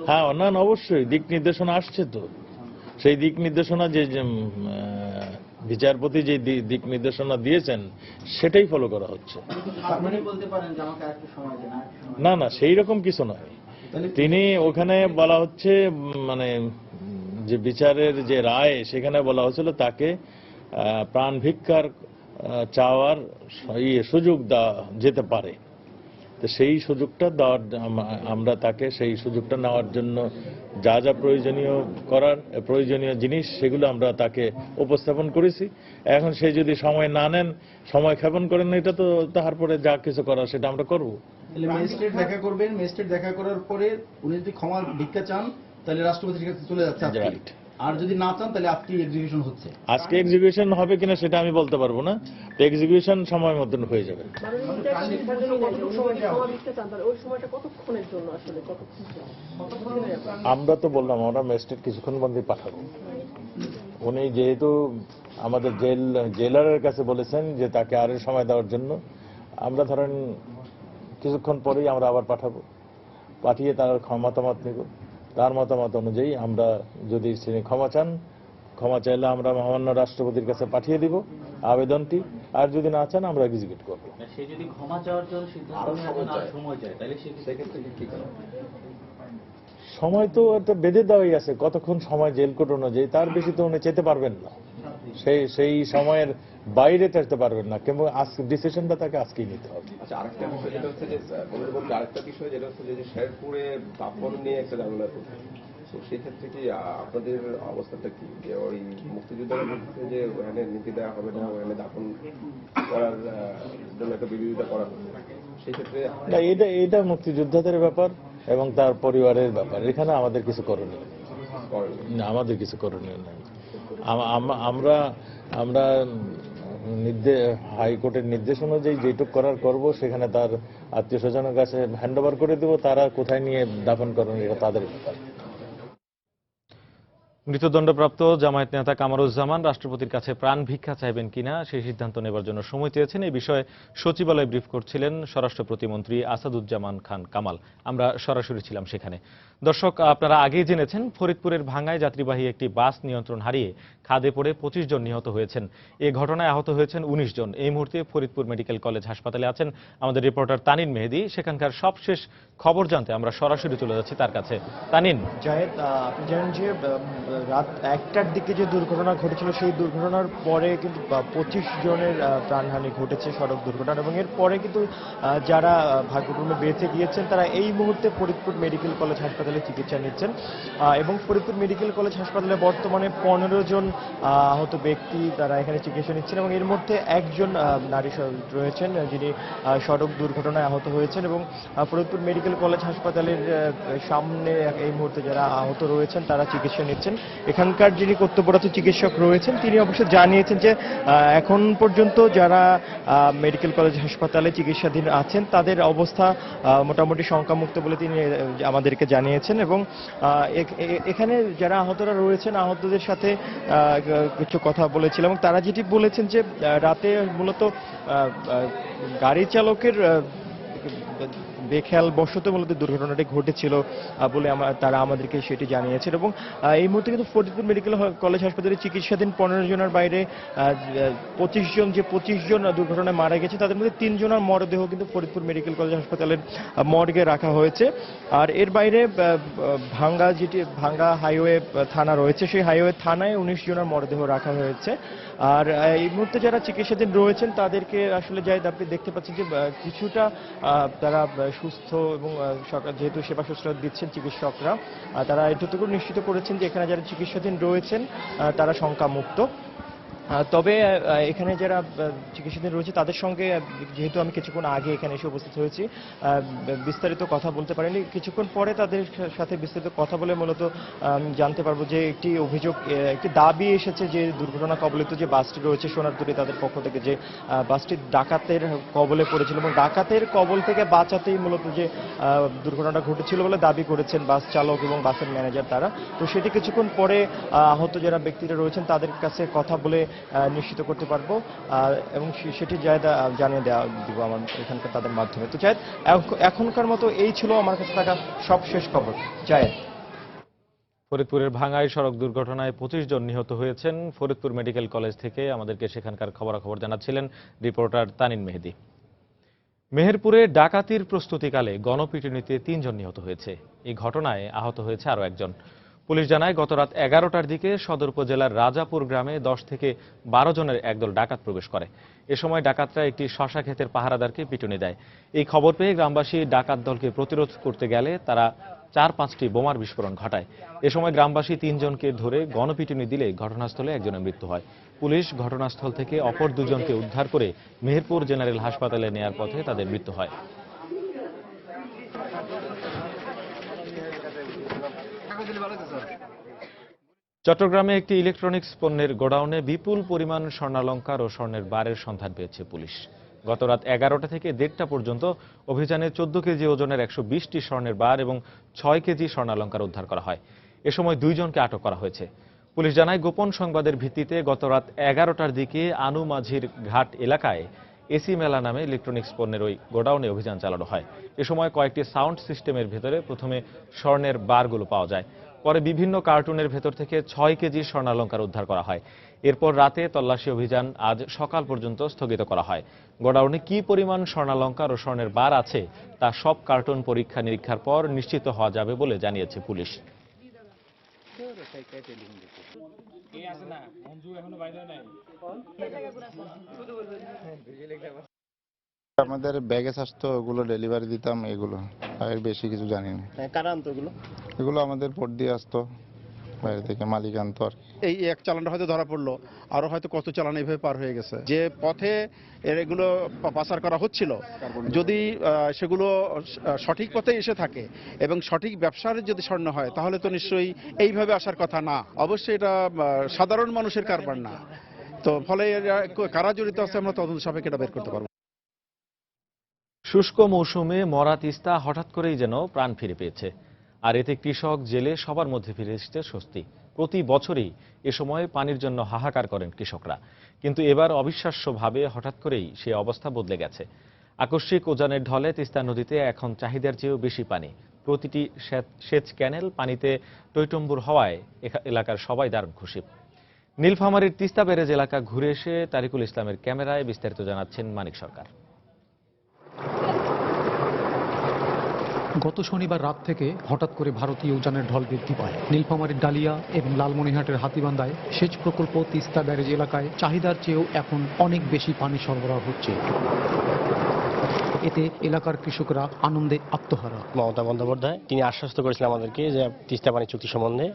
হ্যাঁ, না অবশ্যই দিক নির্দেশনা আসছে। তো সেই দিক নির্দেশনা যে বিচারপতি যে দিক নির্দেশনা দিয়েছেন সেটাই ফলো করা হচ্ছে। না না, সেই রকম কিছু নয়। তিনি ওখানে বলা হচ্ছে মানে যে বিচারের যে রায় সেখানে বলা হচ্ছিল তাকে প্রাণ ভিক্ষার চাওয়ার সুযোগ দেওয়া যেতে পারে। তো সেই সুযোগটা দেওয়ার আমরা তাকে সেই সুযোগটা নেওয়ার জন্য যা যা প্রয়োজনীয় জিনিস সেগুলো আমরা তাকে উপস্থাপন করেছি। এখন সে যদি সময় না নেন, সময় ক্ষেপণ করেন, এটা তো তারপরে যা কিছু করার সেটা আমরা করব। ম্যাজিস্ট্রেট দেখা করবেন, ম্যাজিস্ট্রেট দেখা করার পরে উনি যদি ক্ষমা ভিক্ষা চান তাহলে রাষ্ট্রপতির কাছে চলে যাচ্ছে, আর যদি না চান তাহলে আজকে এক্সিকিউশন হচ্ছে। আজকে এক্সিকিউশন হবে কিনা সেটা আমি বলতে পারবো না। তো এক্সিকিউশন সময় মতন হয়ে যাবে। আমরা তো বললাম আমরা ম্যাজিস্ট্রেট কিছুক্ষণ মধ্যে পাঠাবো। উনি যেহেতু আমাদের জেলারের কাছে বলেছেন যে তাকে আরো সময় দেওয়ার জন্য, আমরা ধরেন কিছুক্ষণ পরেই আমরা আবার পাঠাবো। পাঠিয়ে তার মতামত নেব। তার মতামত অনুযায়ী আমরা যদি তিনি ক্ষমা চান, ক্ষমা চাইলে আমরা মহামান্য রাষ্ট্রপতির কাছে পাঠিয়ে দিব আবেদনটি। আর যদি না চান আমরা এক্সিকিউট করব। সে যদি ক্ষমা চাওয়ার জন্য সময় চায় তাহলে সেক্ষেত্রে কি করবে? সময় তো একটা বেঁধে দেওয়াই আছে, কতক্ষণ সময় জেল কোড অনুযায়ী, তার বেশি তো উনি যেতে পারবেন না। সেই সময়ের বাইরে যেতে পারবেন না, কিন্তু ডিসিশনটা তাকে আজকেই নিতে হবে। আচ্ছা, আরেকটা বিষয় যেটা হচ্ছে যে আরেকটা বিষয় যেটা হচ্ছে যে শেরপুরে দাফন নিয়ে একটা ঝামেলা করছে। তো সেক্ষেত্রে কি আপনাদের অবস্থাটা কি, যে ওই মুক্তিযোদ্ধারা বলছে যে ওখানে নীতি দেওয়া হবে না, ওখানে দাফন করার জন্য একটা বিরোধিতা করা হচ্ছে, সেক্ষেত্রে এটা মুক্তিযোদ্ধাদের ব্যাপার এবং তার পরিবারের ব্যাপার। এখানে আমাদের কিছু করণীয় নেই। আমাদের কিছু করণীয় নেই। আমরা হাইকোর্টের নির্দেশ অনুযায়ী যেটুক করার করব, সেখানে তার আত্মীয় স্বজনের কাছে হ্যান্ড ওভার করে দেব। তারা কোথায় নিয়ে দাফন করেন এটা তাদের ব্যাপার। মৃত্যুদণ্ডপ্রাপ্ত জামায়াত নেতা কামারুজ্জামান রাষ্ট্রপতির কাছে প্রাণ ভিক্ষা চাইবেন কিনা সেই সিদ্ধান্ত নেবার জন্য সময় চেয়েছেন। এই বিষয়ে সচিবালয়ে ব্রিফ করছিলেন স্বরাষ্ট্র প্রতিমন্ত্রী আসাদুজ্জামান খান কামাল। আমরা সরাসরি ছিলাম সেখানে। দর্শক, আপনারা আগেই জেনেছেন ফরিদপুরের ভাঙ্গায় যাত্রীবাহী একটি বাস নিয়ন্ত্রণ হারিয়ে খাদে পড়ে 25 জন নিহত হয়েছেন। এ ঘটনায় আহত হয়েছেন 19 জন। এই মুহূর্তে ফরিদপুর মেডিকেল কলেজ হাসপাতালে আছেন আমাদের রিপোর্টার তানিন মেহেদি। সেখানকার সবশেষ খবর জানতে আমরা সরাসরি চলে যাচ্ছি তার কাছে। তানিন। জায়েদ, আপনি জানেন যে রাত 1টার দিকে যে দুর্ঘটনা ঘটেছিল সেই দুর্ঘটনার পরে কিন্তু 25 জনের প্রাণহানি ঘটেছে সড়ক দুর্ঘটনা, এবং এর পরে কিন্তু যারা ভাগ্যক্রমে বেঁচে গিয়েছেন তারা এই মুহূর্তে ফরিদপুর মেডিকেল কলেজ হাসপাতালে চিকিৎসা নিচ্ছেন। এবং ফরিদপুর মেডিকেল কলেজ হাসপাতালে বর্তমানে 15 জন আহত ব্যক্তি তারা এখানে চিকিৎসা নিচ্ছেন, এবং এর মধ্যে একজন নারী রয়েছেন যিনি সড়ক দুর্ঘটনায় আহত হয়েছেন। এবং ফরিদপুর মেডিকেল কলেজ হাসপাতালের সামনে এই মুহূর্তে যারা আহত রয়েছেন তারা চিকিৎসা নিচ্ছেন। এখানকার যিনি কর্তব্যরত চিকিৎসক রয়েছেন তিনি অবশ্য জানিয়েছেন যে এখন পর্যন্ত যারা মেডিকেল কলেজ হাসপাতালে চিকিৎসাধীন আছেন তাদের অবস্থা মোটামুটি শঙ্কামুক্ত বলে তিনি আমাদেরকে জানিয়েছেন। এবং এখানে যারা আহতরা রয়েছেন আহতদের সাথে কিছু কথা বলেছিলাম এবং তারা যেটি বলেছেন যে রাতে মূলত গাড়ি চালকের বেখেয়াল বশত মূলত দুর্ঘটনাটি ঘটেছিল বলে তারা আমাদেরকে সেটি জানিয়েছেন। এবং এই মুহূর্তে কিন্তু ফরিদপুর মেডিকেল কলেজ হাসপাতালে চিকিৎসাধীন 15 জনের বাইরে 25 জন দুর্ঘটনায় মারা গেছে তাদের মধ্যে 3 জনের মরদেহ কিন্তু ফরিদপুর মেডিকেল কলেজ হাসপাতালের মর্গে রাখা হয়েছে। আর এর বাইরে ভাঙ্গা হাইওয়ে থানা রয়েছে, সেই হাইওয়ে থানায় 19 জনের মরদেহ রাখা হয়েছে। আর এই মুহূর্তে যারা চিকিৎসাধীন রয়েছেন তাদেরকে আসলে যাই আপনি দেখতে পাচ্ছেন যে কিছুটা তারা সুস্থ এবং যেহেতু সেবা শুশ্রূষা দিচ্ছেন চিকিৎসকরা তারা এটুকু নিশ্চিত করেছেন যে এখানে যারা চিকিৎসাধীন রয়েছেন তারা শঙ্কামুক্ত। তবে এখানে যারা চিকিৎসাধীন রয়েছে তাদের সঙ্গে যেহেতু আমি কিছুক্ষণ আগে এখানে এসে উপস্থিত হয়েছি বিস্তারিত কথা বলতে পারিনি, কিছুক্ষণ পরে তাদের সাথে বিস্তারিত কথা বলে মূলত জানতে পারবো যে একটি অভিযোগ একটি দাবি এসেছে যে দুর্ঘটনা কবলিত যে বাসটি রয়েছে সোনারতরী তাদের পক্ষ থেকে যে বাসটি ডাকাতের কবলে পড়েছিল এবং ডাকাতের কবল থেকে বাঁচাতেই মূলত যে দুর্ঘটনাটা ঘটেছিল বলে দাবি করেছেন বাস চালক এবং বাসের ম্যানেজার তারা। তো সেটি কিছুক্ষণ পরে আহত যারা ব্যক্তিরা রয়েছেন তাদের কাছে কথা বলে নিশ্চিত করতে পারবো এবং সেটি জানিয়ে দিব আমার এখানকার তাদের মাধ্যমে। তো জায়েদ এখনকার মতো এই ছিল আমার কাছে থাকা সবশেষ খবর। জায়েদ, ফরিদপুরের ভাঙ্গায় সড়ক দুর্ঘটনায় 25 জন নিহত হয়েছেন। ফরিদপুর মেডিকেল কলেজ থেকে আমাদেরকে সেখানকার খবরাখবর জানাচ্ছিলেন রিপোর্টার তানিন মেহেদি। মেহেরপুরে ডাকাতির প্রস্তুতিকালে গণপিটুনিতে 3 জন নিহত হয়েছে। এই ঘটনায় আহত হয়েছে আরও একজন। পুলিশ জানায় গত রাত 11টার দিকে সদর উপজেলার রাজাপুর গ্রামে 10 থেকে 12 জনের একদল ডাকাত প্রবেশ করে। এ সময় ডাকাতরা একটি শশা ক্ষেতের পাহারাদারকে পিটুনি দেয়। এই খবর পেয়ে গ্রামবাসী ডাকাত দলকে প্রতিরোধ করতে গেলে তারা 4-5টি বোমার বিস্ফোরণ ঘটায়। এ সময় গ্রামবাসী 3 জনকে ধরে গণপিটুনি দিলে ঘটনাস্থলে একজনের মৃত্যু হয়। পুলিশ ঘটনাস্থল থেকে অপর 2 জনকে উদ্ধার করে মেহেরপুর জেনারেল হাসপাতালে নেয়ার পথে তাদের মৃত্যু হয়। চট্টগ্রামে একটি ইলেকট্রনিক্স পণ্যের গোডাউনে বিপুল পরিমাণ স্বর্ণালংকার ও স্বর্ণের বারের সন্ধান পেয়েছে পুলিশ। গত রাত 11টা থেকে 1:30টা পর্যন্ত অভিযানে 14 কেজি ওজনের 120টি স্বর্ণের বার এবং 6 কেজি স্বর্ণালংকার উদ্ধার করা হয়। এ সময় 2 জনকে আটক করা হয়েছে। পুলিশ জানায় গোপন সংবাদের ভিত্তিতে গত রাত 11টার দিকে আনু মাঝির ঘাট এলাকায় এসি মেলা নামে ইলেকট্রনিক্স পণ্যের ওই গোডাউনে অভিযান চালানো হয়। এ সময় কয়েকটি সাউন্ড সিস্টেমের ভেতরে প্রথমে স্বর্ণের বারগুলো পাওয়া যায়। পরে বিভিন্ন কার্টুনের ভেতর থেকে 6 কেজি স্বর্ণালংকার উদ্ধার করা হয়। এরপর রাতে তল্লাশি অভিযান আজ সকাল পর্যন্ত স্থগিত করা হয়। গোডাউনে কি পরিমাণ স্বর্ণালংকার ও স্বর্ণের বার আছে তা সব কার্টুন পরীক্ষা নিরীক্ষার পর নিশ্চিত হওয়া যাবে বলে জানিয়েছে পুলিশ। আমাদের ব্যাগেজ আসতো, ওগুলো ডেলিভারি দিতাম, এগুলো আর বেশি কিছু জানি না। কারা আনতো এগুলো আমাদের পট দিয়ে আসতো বাইরে থেকে, মালিক আনতো আর এই এক চালানটা হয়তো ধরা পড়লো, আরো হয়তো কত চালান এইভাবে পার হয়ে গেছে। যে পথে এগুলো পাচার করা হচ্ছিল যদি সেগুলো সঠিক পথে এসে থাকে এবং সঠিক ব্যবসার যদি স্বর্ণ হয় তাহলে তো নিশ্চয়ই এইভাবে আসার কথা না। অবশ্যই এটা সাধারণ মানুষের কারবার না। তো ফলে কারা জড়িত আছে আমরা তদন্ত সাপেক্ষে এটা বের করতে পারবো। শুষ্ক মৌসুমে মরা তিস্তা হঠাৎ করেই যেন প্রাণ ফিরে পেয়েছে। আর এতে কৃষক, জেলে সবার মধ্যে ফিরে এসেছে স্বস্তি। প্রতি বছরই এ সময় পানির জন্য হাহাকার করেন কৃষকরা, কিন্তু এবার অবিশ্বাস্যভাবে হঠাৎ করেই সে অবস্থা বদলে গেছে। আকস্মিক উজানের ঢলে তিস্তা নদীতে এখন চাহিদার চেয়েও বেশি পানি। প্রতিটি সেচ ক্যানেল পানিতে টইটম্বুর হওয়ায় এলাকার সবাই দারুণ খুশি। নীলফামারীর তিস্তা ব্যারেজ এলাকা ঘুরে এসে তারিকুল ইসলামের ক্যামেরায় বিস্তারিত জানাচ্ছেন মানিক সরকার। গত শনিবার রাত থেকে হঠাৎ করে ভারতীয় উজানের ঢল বৃদ্ধি পায়। নীলফামারীর ডালিয়া এবং লালমনিরহাটের হাতীবান্ধায় সেচ প্রকল্প তিস্তা ব্যারেজ এলাকায় চাহিদার চেয়েও এখন অনেক বেশি পানি সরবরাহ হচ্ছে। এতে এলাকার কৃষকরা আনন্দে আত্মহারা। মমতা বন্দ্যোপাধ্যায় তিনি আশ্বস্ত করেছিলেন আমাদেরকে যে তিস্তা পানি চুক্তি সম্বন্ধে,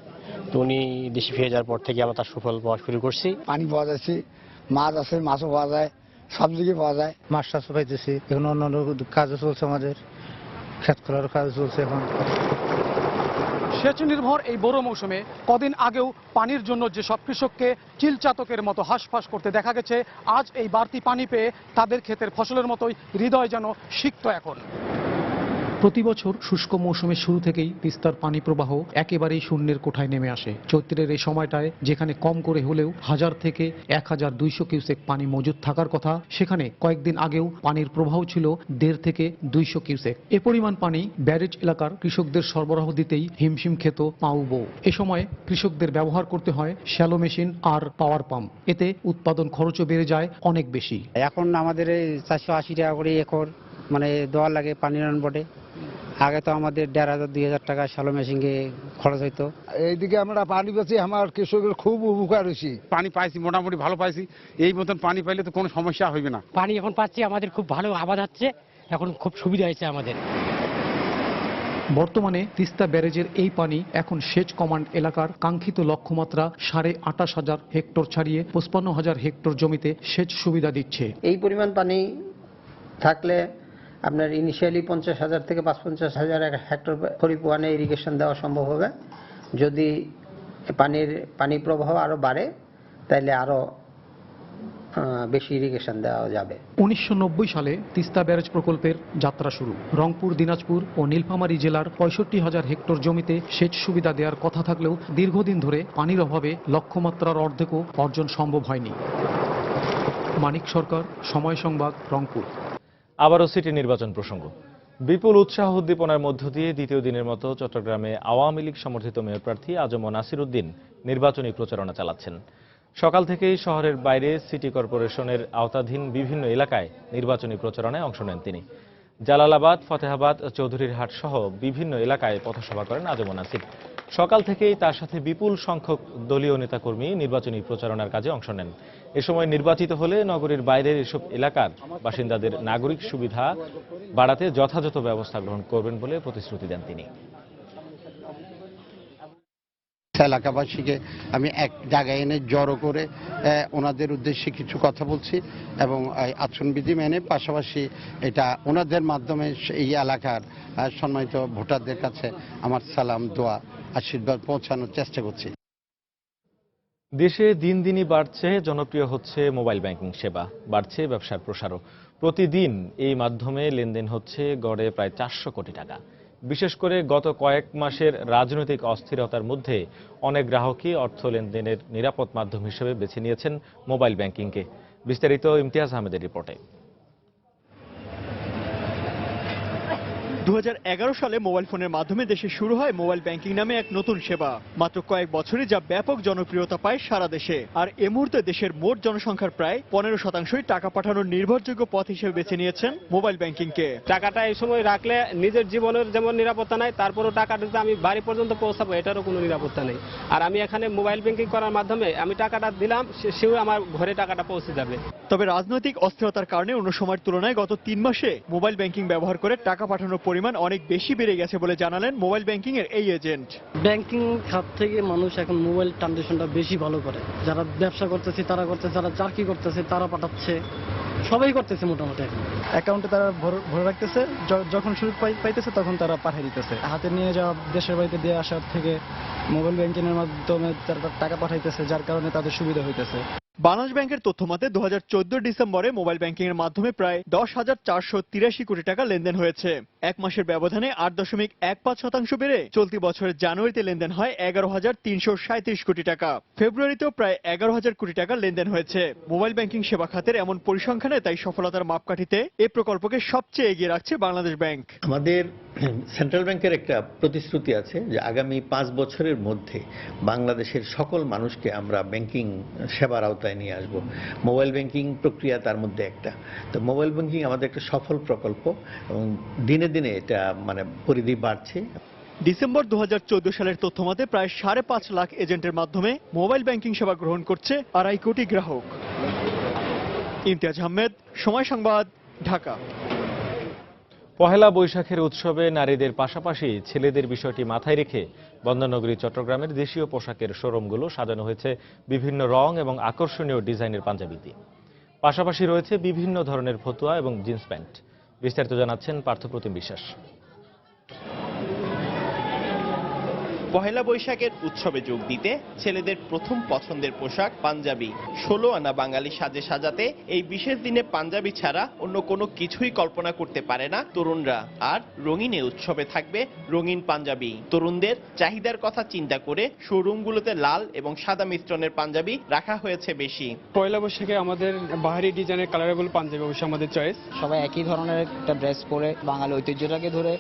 তো উনি দেশে ফিরে যাওয়ার পর থেকে আমরা তার সুফল পাওয়া শুরু করছি। পানি পাওয়া যাচ্ছে, মাছ আছে, মাছও পাওয়া যায়, সব দিকে পাওয়া যায়। মাছ টাছ পাইতেছি, এখন অন্যান্য কাজও চলছে, আমাদের ক্ষেত খোলার কাজ চলছে। এখন সেচ নির্ভর এই বোরো মৌসুমে কদিন আগেও পানির জন্য যেসব কৃষককে চিলচাতকের মতো হাঁসফাঁস করতে দেখা গেছে, আজ এই বাড়তি পানি পেয়ে তাদের ক্ষেতের ফসলের মতোই হৃদয় যেন সিক্ত এখন। প্রতি বছর শুষ্ক মৌসুমের শুরু থেকেই তিস্তার পানি প্রবাহ একেবারেই শূন্যের কোঠায় নেমে আসে। চৈত্রের এই সময়টায় যেখানে কম করে হলেও 1000 থেকে 1200 কিউসেক পানি মজুদ থাকার কথা, সেখানে কয়েকদিন আগেও পানির প্রবাহ ছিল 1.5 থেকে 200 কিউসেক। এ পরিমাণ পানি ব্যারেজ এলাকার কৃষকদের সরবরাহ দিতেই হিমশিম খেত পাউবো। এ সময় কৃষকদের ব্যবহার করতে হয় শ্যালো মেশিন আর পাওয়ার পাম্প। এতে উৎপাদন খরচও বেড়ে যায় অনেক বেশি। এখন আমাদের 480 টাকা করে একর মানে দেওয়ার লাগে পানি রান বোর্ডে। আগে তো আমাদের 1500-2000 টাকা শ্যালো মেশিনে খরচ হইতো। এইদিকে আমরা পানি পাচ্ছি, আমার কৃষকের খুব উপকার হয়েছি। পানি পাইছি, মোটামুটি ভালো পাইছি। এই মতন পানি পাইলে তো কোনো সমস্যা হবে না। পানি এখন পাচ্ছি, আমাদের খুব ভালো আবাদ হচ্ছে, এখন খুব সুবিধা হয়েছে আমাদের। বর্তমানে তিস্তা ব্যারেজের এই পানি এখন সেচ কমান্ড এলাকার কাঙ্ক্ষিত লক্ষ্যমাত্রা 28,500 হেক্টর ছাড়িয়ে 55,000 হেক্টর জমিতে সেচ সুবিধা দিচ্ছে। এই পরিমাণ পানি থাকলে আপনার ইনিশিয়ালি 50,000 থেকে 55,000 হেক্টর পরিপূর্ণে ইরিগেশন দেওয়া সম্ভব হবে। যদি পানি প্রবাহ আরো বাড়ে তাহলে আরো বেশি ইরিগেশন দেওয়া যাবে। 1990 সালে তিস্তা ব্যারেজ প্রকল্পের যাত্রা শুরু। রংপুর, দিনাজপুর ও নীলফামারী জেলার 65,000 হেক্টর জমিতে সেচ সুবিধা দেওয়ার কথা থাকলেও দীর্ঘদিন ধরে পানির অভাবে লক্ষ্যমাত্রার অর্ধেকও অর্জন সম্ভব হয়নি। মানিক সরকার, সময় সংবাদ, রংপুর। আবারও সিটি নির্বাচন প্রসঙ্গ। বিপুল উৎসাহ উদ্দীপনার মধ্য দিয়ে দ্বিতীয় দিনের মতো চট্টগ্রামে আওয়ামী লীগ সমর্থিত মেয়র প্রার্থী আজম নাসির উদ্দিন নির্বাচনী প্রচারণা চালাচ্ছেন। সকাল থেকেই শহরের বাইরে সিটি কর্পোরেশনের আওতাধীন বিভিন্ন এলাকায় নির্বাচনী প্রচারণায় অংশ নেন তিনি। জালালাবাদ, ফতেহাবাদ, চৌধুরীরহাট সহ বিভিন্ন এলাকায় পথসভা করেন আজম নাসির। সকাল থেকেই তার সাথে বিপুল সংখ্যক দলীয় নেতাকর্মী নির্বাচনী প্রচারণার কাজে অংশ নেন। এ সময় নির্বাচিত হলে নগরীর বাইরের এসব এলাকার বাসিন্দাদের নাগরিক সুবিধা বাড়াতে যথাযথ ব্যবস্থা গ্রহণ করবেন বলে প্রতিশ্রুতি দেন তিনি। এলাকাবাসীকে আমি এক জায়গায় এনে জড়ো করে ওনাদের উদ্দেশ্যে কিছু কথা বলছি এবং আচরণবিধি মেনে পাশাপাশি এটা ওনাদের মাধ্যমে এই এলাকার সম্মানিত ভোটারদের কাছে আমার সালাম, দোয়া, আশীর্বাদ পৌঁছানোর চেষ্টা করছি। দেশে দিন দিনই বাড়ছে জনপ্রিয় হচ্ছে মোবাইল ব্যাংকিং সেবা, বাড়ছে ব্যবসার প্রসারও। প্রতিদিন এই মাধ্যমে লেনদেন হচ্ছে গড়ে প্রায় 400 কোটি টাকা। বিশেষ করে গত কয়েক মাসের রাজনৈতিক অস্থিরতার মধ্যে অনেক গ্রাহকই অর্থ লেনদেনের নিরাপদ মাধ্যম হিসেবে বেছে নিয়েছেন মোবাইল ব্যাংকিংকে। বিস্তারিত ইমতিয়াজ আহমেদের রিপোর্টে। 2011 সালে মোবাইল ফোনের মাধ্যমে দেশে শুরু হয় মোবাইল ব্যাংকিং নামে এক নতুন সেবা। মাত্র কয়েক বছরে যা ব্যাপক জনপ্রিয়তা পায় সারা দেশে। আর এ মুহূর্তে দেশের মোট জনসংখ্যার প্রায় 15%ই টাকা পাঠানোর নির্ভরযোগ্য পথ হিসেবে বেছে নিয়েছেন মোবাইল ব্যাংকিংকে। টাকাটা এই সময় রাখলে নিজের জীবনের যেমন নিরাপত্তা নাই, তারপরও টাকাটা যদি আমি বাড়ি পর্যন্ত পৌঁছাবো এটারও কোনো নিরাপত্তা নেই। আর আমি এখানে মোবাইল ব্যাংকিং করার মাধ্যমে আমি টাকাটা দিলাম, সেও আমার ঘরে টাকাটা পৌঁছে যাবে। তবে রাজনৈতিক অস্থিরতার কারণে অন্য সময়ের তুলনায় গত 3 মাসে মোবাইল ব্যাংকিং ব্যবহার করে টাকা পাঠানোর পরিমাণ অনেক বেশি বেড়ে গেছে বলে জানালেন মোবাইল ব্যাংকিং এর এই এজেন্ট। ব্যাংকিং খাত থেকে মানুষ এখন মোবাইল ট্রানজাকশনটা বেশি ভালো করে। যারা ব্যবসা করতেছে তারা করতেছে, যারা চাকরি করতেছে তারা পাঠাচ্ছে, সবাই করতেছে মোটামুটি। এখন অ্যাকাউন্টে তারা ভরে রাখতেছে, যখন সুযোগ পাইতেছে তখন তারা পাঠিয়ে দিতেছে। হাতে নিয়ে যাওয়া, দেশের বাড়িতে দিয়ে আসার থেকে মোবাইল ব্যাংকিং এর মাধ্যমে তারা টাকা পাঠাইতেছে, যার কারণে তাদের সুবিধা হইতেছে। বাংলাদেশ ব্যাংকের তথ্য মতে 2014 ডিসেম্বরে মোবাইল ব্যাংকিং এর মাধ্যমে প্রায় 10,483 কোটি টাকা লেনদেন হয়েছে। এক মাসের ব্যবধানে 8.15% বেড়ে চলতি বছরের জানুয়ারিতে লেনদেন হয় 11,337 কোটি টাকা। ফেব্রুয়ারিতেও প্রায় 11,000 কোটি টাকা লেনদেন হয়েছে। মোবাইল ব্যাংকিং সেবা খাতের এমন পরিসংখ্যানে তাই সফলতার মাপকাঠিতে এই প্রকল্পকে সবচেয়ে এগিয়ে রাখছে বাংলাদেশ ব্যাংক। আমাদের সেন্ট্রাল ব্যাংকের একটা প্রতিশ্রুতি আছে যে আগামী 5 বছরের মধ্যে বাংলাদেশের সকল মানুষকে আমরা ব্যাংকিং সেবার আওতায় নিয়ে আসব। মোবাইল ব্যাংকিং প্রক্রিয়া তার মধ্যে একটা। তো মোবাইল ব্যাংকিং আমাদের একটা সফল প্রকল্প এবং দিনে দিনে এটা পরিধি বাড়ছে। ডিসেম্বর 2014 সালের তথ্য মতে প্রায় 5.5 লাখ এজেন্টের মাধ্যমে মোবাইল ব্যাংকিং সেবা গ্রহণ করছে 2.5 কোটি গ্রাহক। ইমতিয়াজ আহমেদ, সময় সংবাদ, ঢাকা। পহেলা বৈশাখের উৎসবে নারীদের পাশাপাশি ছেলেদের বিষয়টি মাথায় রেখে বন্দরনগরী চট্টগ্রামের দেশীয় পোশাকের শোরুমগুলো সাজানো হয়েছে বিভিন্ন রং এবং আকর্ষণীয় ডিজাইনের পাঞ্জাবি দিয়ে। পাশাপাশি রয়েছে বিভিন্ন ধরনের ফতুয়া এবং জিন্স প্যান্ট। বিস্তারিত জানাচ্ছেন পার্থপ্রতিম বিশ্বাস। পহেলা বৈশাখের উৎসবে যোগ দিতে ছেলেদের প্রথম পছন্দের পোশাক পাঞ্জাবি। 16 আনা বাঙালি সাজে সাজাতে এই বিশেষ দিনে পাঞ্জাবি ছাড়া অন্য কোনো কিছুই কল্পনা করতে পারে না তরুণরা। আর রঙিন উৎসবে থাকবে রঙিন পাঞ্জাবি। তরুণদের চাহিদার কথা চিন্তা করে শোরুমগুলোতে লাল এবং সাদা মিশ্রণের পাঞ্জাবি রাখা হয়েছে বেশি। পয়লা বৈশাখে আমাদের বাহারি ডিজাইনের কালারেবল পাঞ্জাবি অবশ্যই আমাদের চয়েস। সবাই একই ধরনের একটা ড্রেস পরে বাঙালি ঐতিহ্যটাকে ধরে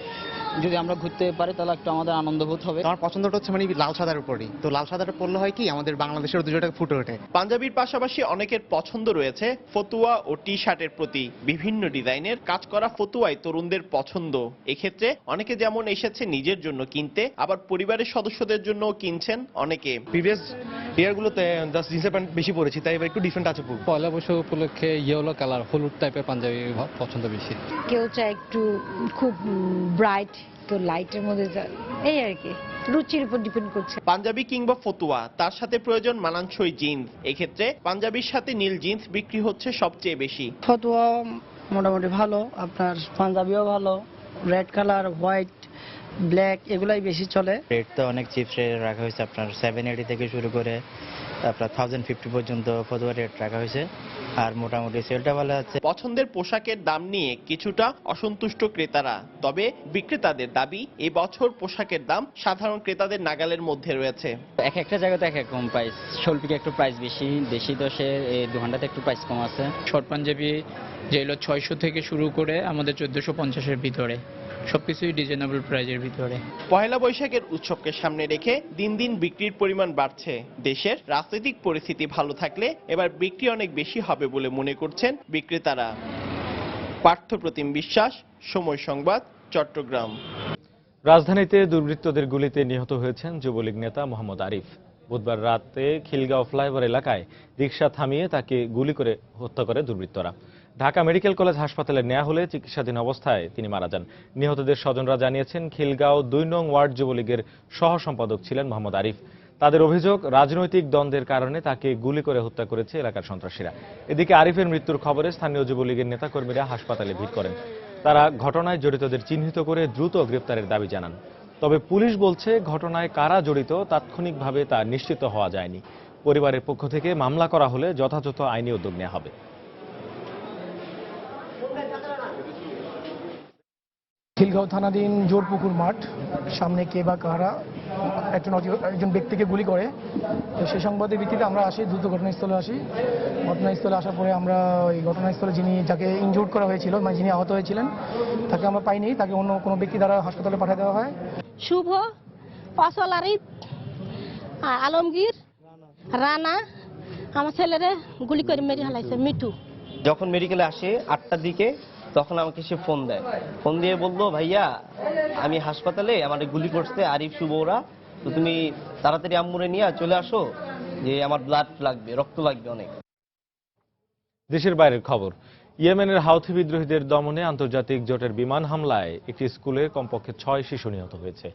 যদি আমরা ঘুরতে পারি তাহলে একটু আমাদের আনন্দবোধ হবে। আমার পছন্দটা হচ্ছে মানে লাল সাদার উপরই, তো লাল সাদাটা পরলে হয় কি আমাদের বাংলাদেশের ঐতিহ্যটাকে ফুটে ওঠে। পাঞ্জাবির পাশাপাশি অনেকের পছন্দ রয়েছে ফতুয়া ও টি শার্টের প্রতি। বিভিন্ন ডিজাইনের কাজ করা ফতুয়াই তরুণদের পছন্দ। এক্ষেত্রে অনেকে যেমন এসেছে নিজের জন্য কিনতে, আবার পরিবারের সদস্যদের জন্যও কিনছেন অনেকে। প্রিভিয়াস ইয়ারগুলোতে জাস্ট জিন্সের প্যান্ট বেশি পরেছি, তাই এবার একটু ডিফারেন্ট আছে। পয়লা বৈশাখ উপলক্ষে ইয়েলো কালার হলুদ টাইপের পাঞ্জাবি পছন্দ বেশি। কেউ চায় একটু খুব ব্রাইট, কেউ লাইটের মধ্যে, এই আর কি রুচির উপর ডিপেন্ড করছে। পাঞ্জাবি কিংবা ফতুয়া, তার সাথে প্রয়োজন মানানসই জিন্স। এক্ষেত্রে পাঞ্জাবির সাথে নীল জিন্স বিক্রি হচ্ছে সবচেয়ে বেশি। ফতুয়া মোটামুটি ভালো, আপনার পাঞ্জাবিও ভালো, রেড কালার, হোয়াইট, ব্ল্যাক এগুলাই বেশি চলে। রেট তো অনেক চিপ রেট রাখা হয়েছে, আপনার 780 থেকে শুরু করে আপনার 1050 পর্যন্ত ফতুয়া রেট রাখা হয়েছে। আর মোটামুটি সেলটা ভালো আছে। পছন্দের পোশাকের দাম নিয়ে কিছুটা অসন্তুষ্ট ক্রেতারা, তবে বিক্রেতাদের দাবি এবছর পোশাকের দাম সাধারণ ক্রেতাদের নাগালের মধ্যে রয়েছে। এক একটা জায়গাতে এক এক রকম প্রাইস। শোলপিকে একটু প্রাইস বেশি, দেশি দশে এই 200 একটু প্রাইস কম আছে। শর্ট পাঞ্জাবি যেগুলো 600 থেকে শুরু করে আমাদের 1450-এর ভিতরে, সবকিছুই রিজনেবল প্রাইজের ভিতরে। পহেলা বৈশাখের উৎসবকে সামনে রেখে দিন দিন বিক্রির পরিমাণ বাড়ছে। দেশের রাজনৈতিক পরিস্থিতি ভালো থাকলে এবার বিক্রি অনেক বেশি হবে বলে মনে করছেন বিক্রেতারা। পার্থপ্রতিম বিশ্বাস, সময় সংবাদ, চট্টগ্রাম। রাজধানীতে দুর্বৃত্তদের গুলিতে নিহত হয়েছেন যুবলীগ নেতা মোহাম্মদ আরিফ। বুধবার রাতে খিলগাঁও ফ্লাইওভার এলাকায় রিকশা থামিয়ে তাকে গুলি করে হত্যা করে দুর্বৃত্তরা। ঢাকা মেডিকেল কলেজ হাসপাতালে নেওয়া হলে চিকিৎসাধীন অবস্থায় তিনি মারা যান। নিহতদের স্বজনরা জানিয়েছেন, খিলগাঁও 2 নং ওয়ার্ড যুবলীগের সহ সম্পাদক ছিলেন মোহাম্মদ আরিফ। তাদের অভিযোগ, রাজনৈতিক দ্বন্দ্বের কারণে তাকে গুলি করে হত্যা করেছে এলাকার সন্ত্রাসীরা। এদিকে আরিফের মৃত্যুর খবরে স্থানীয় যুবলীগের নেতাকর্মীরা হাসপাতালে ভিড় করেন। তারা ঘটনায় জড়িতদের চিহ্নিত করে দ্রুত গ্রেপ্তারের দাবি জানান। তবে পুলিশ বলছে, ঘটনায় কারা জড়িত তাৎক্ষণিকভাবে তা নিশ্চিত হওয়া যায়নি। পরিবারের পক্ষ থেকে মামলা করা হলে যথাযথ আইনি উদ্যোগ নেওয়া হবে। খিলগাঁও থানাধীন জোরপুকুর মাঠ সামনে কে বা কারা একজন ব্যক্তিকে গুলি করে, তো সেই সংবাদের ভিত্তিতে আমরা আসি, দ্রুত ঘটনাস্থলে আসি। ঘটনাস্থলে আসার পরে আমরা ওই ঘটনাস্থলে যাকে ইনজুর্ড করা হয়েছিল, মানে যিনি আহত হয়েছিলেন, তাকে আমরা পাইনি। তাকে অন্য কোনো ব্যক্তি দ্বারা হাসপাতালে পাঠিয়ে দেওয়া হয়। শুভ, ফসল আরিফ, আলমগীর, রানা আমার ছেলেরে গুলি করে মেরে ফেলাইছে মিঠু। যখন মেডিকেলে আসে 8টার দিকে, তখন আমাকে সে ফোন দেয়। ফোন দিয়ে বললো, ভাইয়া আমি হাসপাতালে, আমার গুলি করছে আরিফ, শুভরা, তো তুমি তাড়াতাড়ি আম্মুরে নিয়ে চলে আসো, যে আমার ব্লাড লাগবে, রক্ত লাগবে অনেক। দেশের বাইরের খবর। ইয়েমেনের হাউথি বিদ্রোহীদের দমনে আন্তর্জাতিক জোটের বিমান হামলায় একটি স্কুলে কমপক্ষে 6 শিশু নিহত হয়েছে।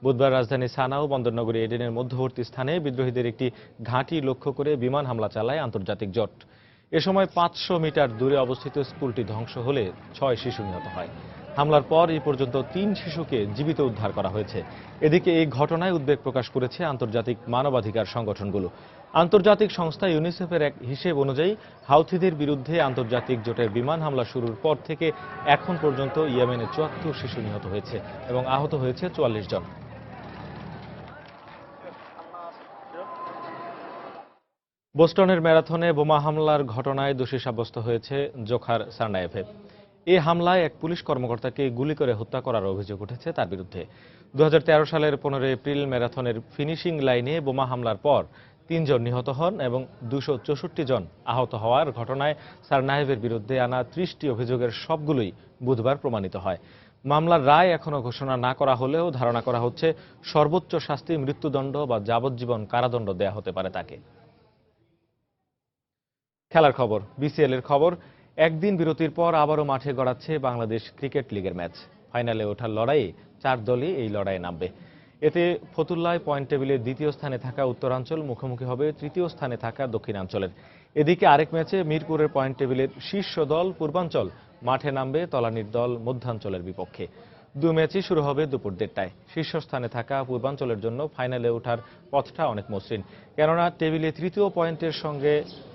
বুধবার রাজধানী সানা ও বন্দরনগরী এডেনের মধ্যবর্তী স্থানে বিদ্রোহীদের একটি ঘাঁটি লক্ষ্য করে বিমান হামলা চালায় আন্তর্জাতিক জোট। এ সময় 500 মিটার দূরে অবস্থিত স্কুলটি ধ্বংস হলে 6 শিশু নিহত হয়। হামলার পর এই পর্যন্ত 3 শিশুকে জীবিত উদ্ধার করা হয়েছে। এদিকে এই ঘটনায় উদ্বেগ প্রকাশ করেছে আন্তর্জাতিক মানবাধিকার সংগঠনগুলো। আন্তর্জাতিক সংস্থা ইউনিসেফের এক হিসেব অনুযায়ী হাউথিদের বিরুদ্ধে আন্তর্জাতিক জোটের বিমান হামলা শুরুর পর থেকে এখন পর্যন্ত ইয়েমেনে 74 শিশু নিহত হয়েছে এবং আহত হয়েছে 44 জন। বোস্টনের ম্যারাথনে বোমা হামলার ঘটনায় দোষী সাব্যস্ত হয়েছে জোখার সারনায়েভ। এই হামলায় এক পুলিশ কর্মকর্তাকে গুলি করে হত্যা করার অভিযোগ উঠেছে তার বিরুদ্ধে। 2013 সালের 15 এপ্রিল ম্যারাথনের ফিনিশিং লাইনে বোমা হামলার পর 3 জন নিহত হন এবং 264 জন আহত হওয়ার ঘটনায় সারনায়েভের বিরুদ্ধে আনা 30টি অভিযোগের সবগুলোই বুধবার প্রমাণিত হয়। মামলার রায় এখনো ঘোষণা না করা হলেও ধারণা করা হচ্ছে সর্বোচ্চ শাস্তি মৃত্যুদণ্ড বা যাবজ্জীবন কারাদণ্ড দেয়া হতে পারে তাকে। খেলার খবর। বিসিএল এর খবর। একদিন বিরতির পর আবারও মাঠে গড়াচ্ছে বাংলাদেশ ক্রিকেট লিগের ম্যাচ। ফাইনালে ওঠার লড়াইয়ে 4 দলই এই লড়াইয়ে নামবে। এতে ফতুল্লায় পয়েন্ট টেবিলে 2য় স্থানে থাকা উত্তরাঞ্চল মুখোমুখি হবে 3য় স্থানে থাকা দক্ষিণাঞ্চলের। এদিকে আরেক ম্যাচে মিরপুরের পয়েন্ট টেবিলের শীর্ষ দল পূর্বাঞ্চল মাঠে নামবে তলানির দল মধ্যাঞ্চলের বিপক্ষে। দুই ম্যাচই শুরু হবে দুপুর 1:30টায়। শীর্ষস্থানে থাকা পূর্বাঞ্চলের জন্য ফাইনালে ওঠার পথটা অনেক মসৃণ, কেননা টেবিলে তৃতীয় পয়েন্টের সঙ্গে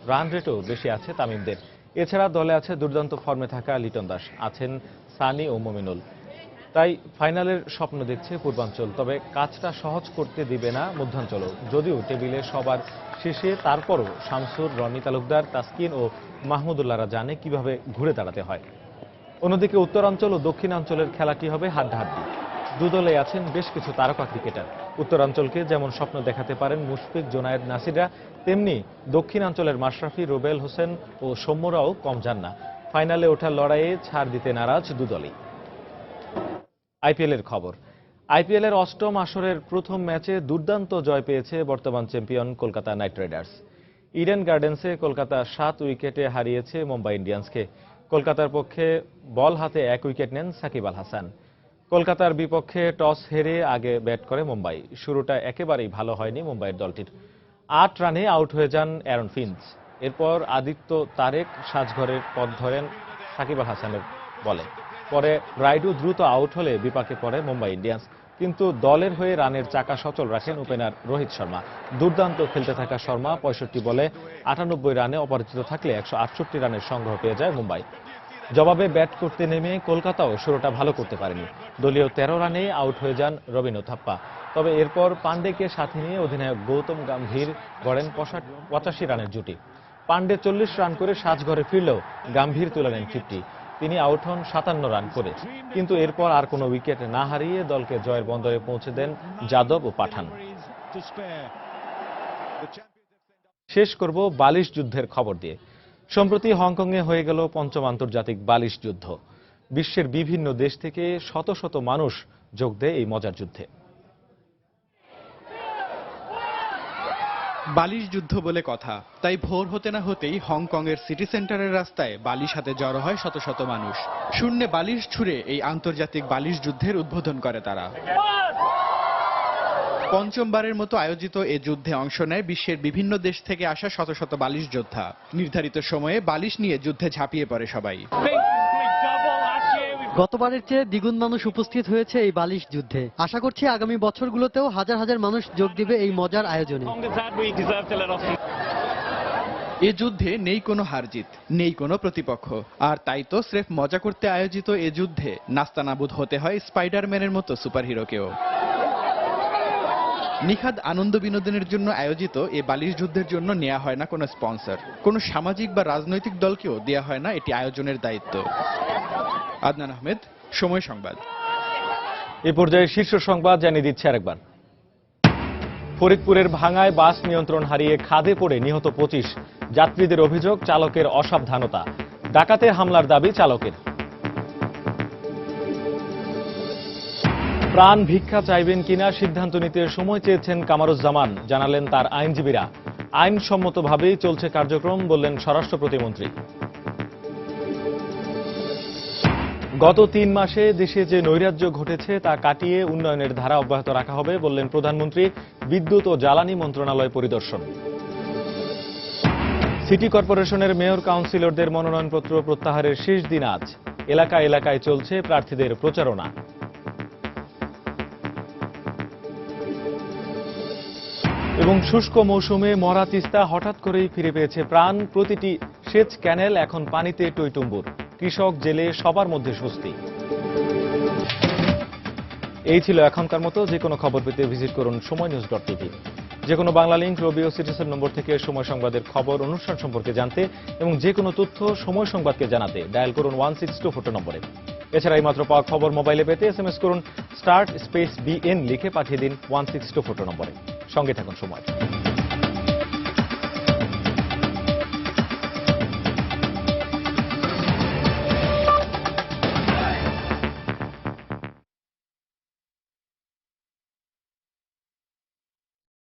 রান রেটও বেশি আছে তামিমদের। এছাড়া দলে আছে দুর্দান্ত ফর্মে থাকা লিটন দাস, আছেন সানি ও মমিনুল। তাই ফাইনালের স্বপ্ন দেখছে পূর্বাঞ্চল, তবে কাজটা সহজ করতে দিবে না মধ্যাঞ্চলও। যদিও টেবিলে সবার শেষে, তারপরও শামসুর, রনি তালুকদার, তাসকিন ও মাহমুদুল্লাহরা জানে কিভাবে ঘুরে দাঁড়াতে হয়। অন্যদিকে উত্তরাঞ্চল ও দক্ষিণাঞ্চলের খেলাটি হবে হাড্ডাহাড্ডি। দুদলে আছেন বেশ কিছু তারকা ক্রিকেটার। উত্তরাঞ্চলকে যেমন স্বপ্ন দেখাতে পারেন মুশফিক, জোনায়েদ, নাসিররা, তেমনি দক্ষিণাঞ্চলের মাশরাফি, রুবেল হোসেন ও সৌম্যরাও কম যান না। ফাইনালে ওঠার লড়াইয়ে ছাড় দিতে নারাজ দুদলই। আইপিএলের খবর। আইপিএলের অষ্টম আসরের প্রথম ম্যাচে দুর্দান্ত জয় পেয়েছে বর্তমান champion Kolkata Knight Riders. Eden গার্ডেন্সে কলকাতা 7 উইকেটে হারিয়েছে মুম্বাই ইন্ডিয়ান্সকে। কলকাতার পক্ষে বল হাতে 1 উইকেট নেন সাকিব আল হাসান। কলকাতার বিপক্ষে টস হেরে আগে ব্যাট করে মুম্বাই। শুরুটা একেবারেই ভালো হয়নি মুম্বাইয়ের দলটির। 8 রানে আউট হয়ে যান অ্যারন ফিঞ্চ। এরপর আদিত্য তারেক সাজঘরের পথ ধরেন সাকিব আল হাসানের বলে। পরে রাইডু দ্রুত আউট হলে বিপাকে পড়ে মুম্বাই ইন্ডিয়ান্স, কিন্তু দলের হয়ে রানের চাকা সচল রাখেন ওপেনার রোহিত শর্মা। দুর্দান্ত খেলতে থাকা শর্মা 65 বলে 98 রানে অপরাজিত থাকলে 168 রানের সংগ্রহ পেয়ে যায় মুম্বাই। জবাবে ব্যাট করতে নেমে কলকাতাও শুরুটা ভালো করতে পারেনি। দলীয় 13 রানে আউট হয়ে যান রবিন থাপ্পা। তবে এরপর পান্ডেকে সাথে নিয়ে অধিনায়ক গৌতম গম্ভীর গড়েন 85 রানের জুটি। পান্ডে 40 রান করে সাজঘরে ফিরলেও গম্ভীর তুলে নেন 50। তিনি আউট হন 57 রান করে, কিন্তু এরপর আর কোনো উইকেট না হারিয়ে দলকে জয়ের বন্দরে পৌঁছে দেন যাদব ও পাঠান। শেষ করব বালিশ যুদ্ধের খবর দিয়ে। সম্প্রতি হংকংয়ে হয়ে গেল 5ম আন্তর্জাতিক বালিশ যুদ্ধ। বিশ্বের বিভিন্ন দেশ থেকে শত শত মানুষ যোগ দেয় এই মজার যুদ্ধে। বালিশ যুদ্ধ বলে কথা, তাই ভোর হতে না হতেই হংকংয়ের সিটি সেন্টারের রাস্তায় বালিশ হাতে জড়ো হয় শত শত মানুষ। শূন্যে বালিশ ছুড়ে এই আন্তর্জাতিক বালিশ যুদ্ধের উদ্বোধন করে তারা। পঞ্চমবারের মতো আয়োজিত এ যুদ্ধে অংশ নেয় বিশ্বের বিভিন্ন দেশ থেকে আসা শত শত বালিশ যোদ্ধা। নির্ধারিত সময়ে বালিশ নিয়ে যুদ্ধে ঝাঁপিয়ে পড়ে সবাই। গতবারের চেয়ে দ্বিগুণ মানুষ উপস্থিত হয়েছে এই বালিশ যুদ্ধে। আশা করছি আগামী বছরগুলোতেও হাজার হাজার মানুষ যোগ দিবে এই মজার আয়োজনে। এ যুদ্ধে নেই কোনো হারজিত, নেই কোনো প্রতিপক্ষ, আর তাই তো স্রেফ মজা করতে আয়োজিত এ যুদ্ধে নাস্তানাবুদ হতে হয় স্পাইডারম্যানের মতো সুপারহিরোকেও। নিখাদ আনন্দ বিনোদনের জন্য আয়োজিত এ বালিশ যুদ্ধের জন্য নেওয়া হয় না কোনো স্পন্সর, কোনো সামাজিক বা রাজনৈতিক দলকেও দেয়া হয় না এটি আয়োজনের দায়িত্ব। আদনান আহমেদ, সময় সংবাদ। এই পর্যায়ে শীর্ষ সংবাদ জানিয়ে দিচ্ছে আরেকবার। ফরিদপুরের ভাঙায় বাস নিয়ন্ত্রণ হারিয়ে খাদে পড়ে নিহত 25। যাত্রীদের অভিযোগ চালকের অসাবধানতা। ডাকাতে হামলার দাবি চালকের। প্রাণ ভিক্ষা চাইবেন কিনা সিদ্ধান্ত নিতে সময় চেয়েছেন কামারুজ্জামান, জানালেন তার আইনজীবীরা। আইনসম্মতভাবেই চলছে কার্যক্রম, বললেন স্বরাষ্ট্র প্রতিমন্ত্রী। গত 3 মাসে দেশে যে নৈরাজ্য ঘটেছে তা কাটিয়ে উন্নয়নের ধারা অব্যাহত রাখা হবে, বললেন প্রধানমন্ত্রী। বিদ্যুৎ ও জ্বালানি মন্ত্রণালয় পরিদর্শন। সিটি কর্পোরেশনের মেয়র কাউন্সিলরদের মনোনয়নপত্র প্রত্যাহারের শেষ দিন আজ। এলাকায় এলাকায় চলছে প্রার্থীদের প্রচারণা। এবং শুষ্ক মৌসুমে মরা তিস্তা হঠাৎ করেই ফিরে পেয়েছে প্রাণ। প্রতিটি সেচ ক্যানেল এখন পানিতে টইটুম্বুর। কৃষক, জেলে সবার মধ্যে স্বস্তি। এই ছিল এখনকার মতো। যে কোনো খবর পেতে ভিজিট করুন সময়নিউজ.tv। যে কোনো বাংলা লিংক, রবি ও সিটিসেন নম্বর থেকে সময় সংবাদের খবর, অনুষ্ঠান সম্পর্কে জানতে এবং যে কোনো তথ্য সময় সংবাদকে জানাতে ডায়াল করুন 16242 নম্বরে। এছাড়া এই মাত্র পাওয়া খবর মোবাইলে পেতে SMS করুন *BN লিখে পাঠিয়ে দিন 16242 নম্বরে। সঙ্গে থাকুন সময়।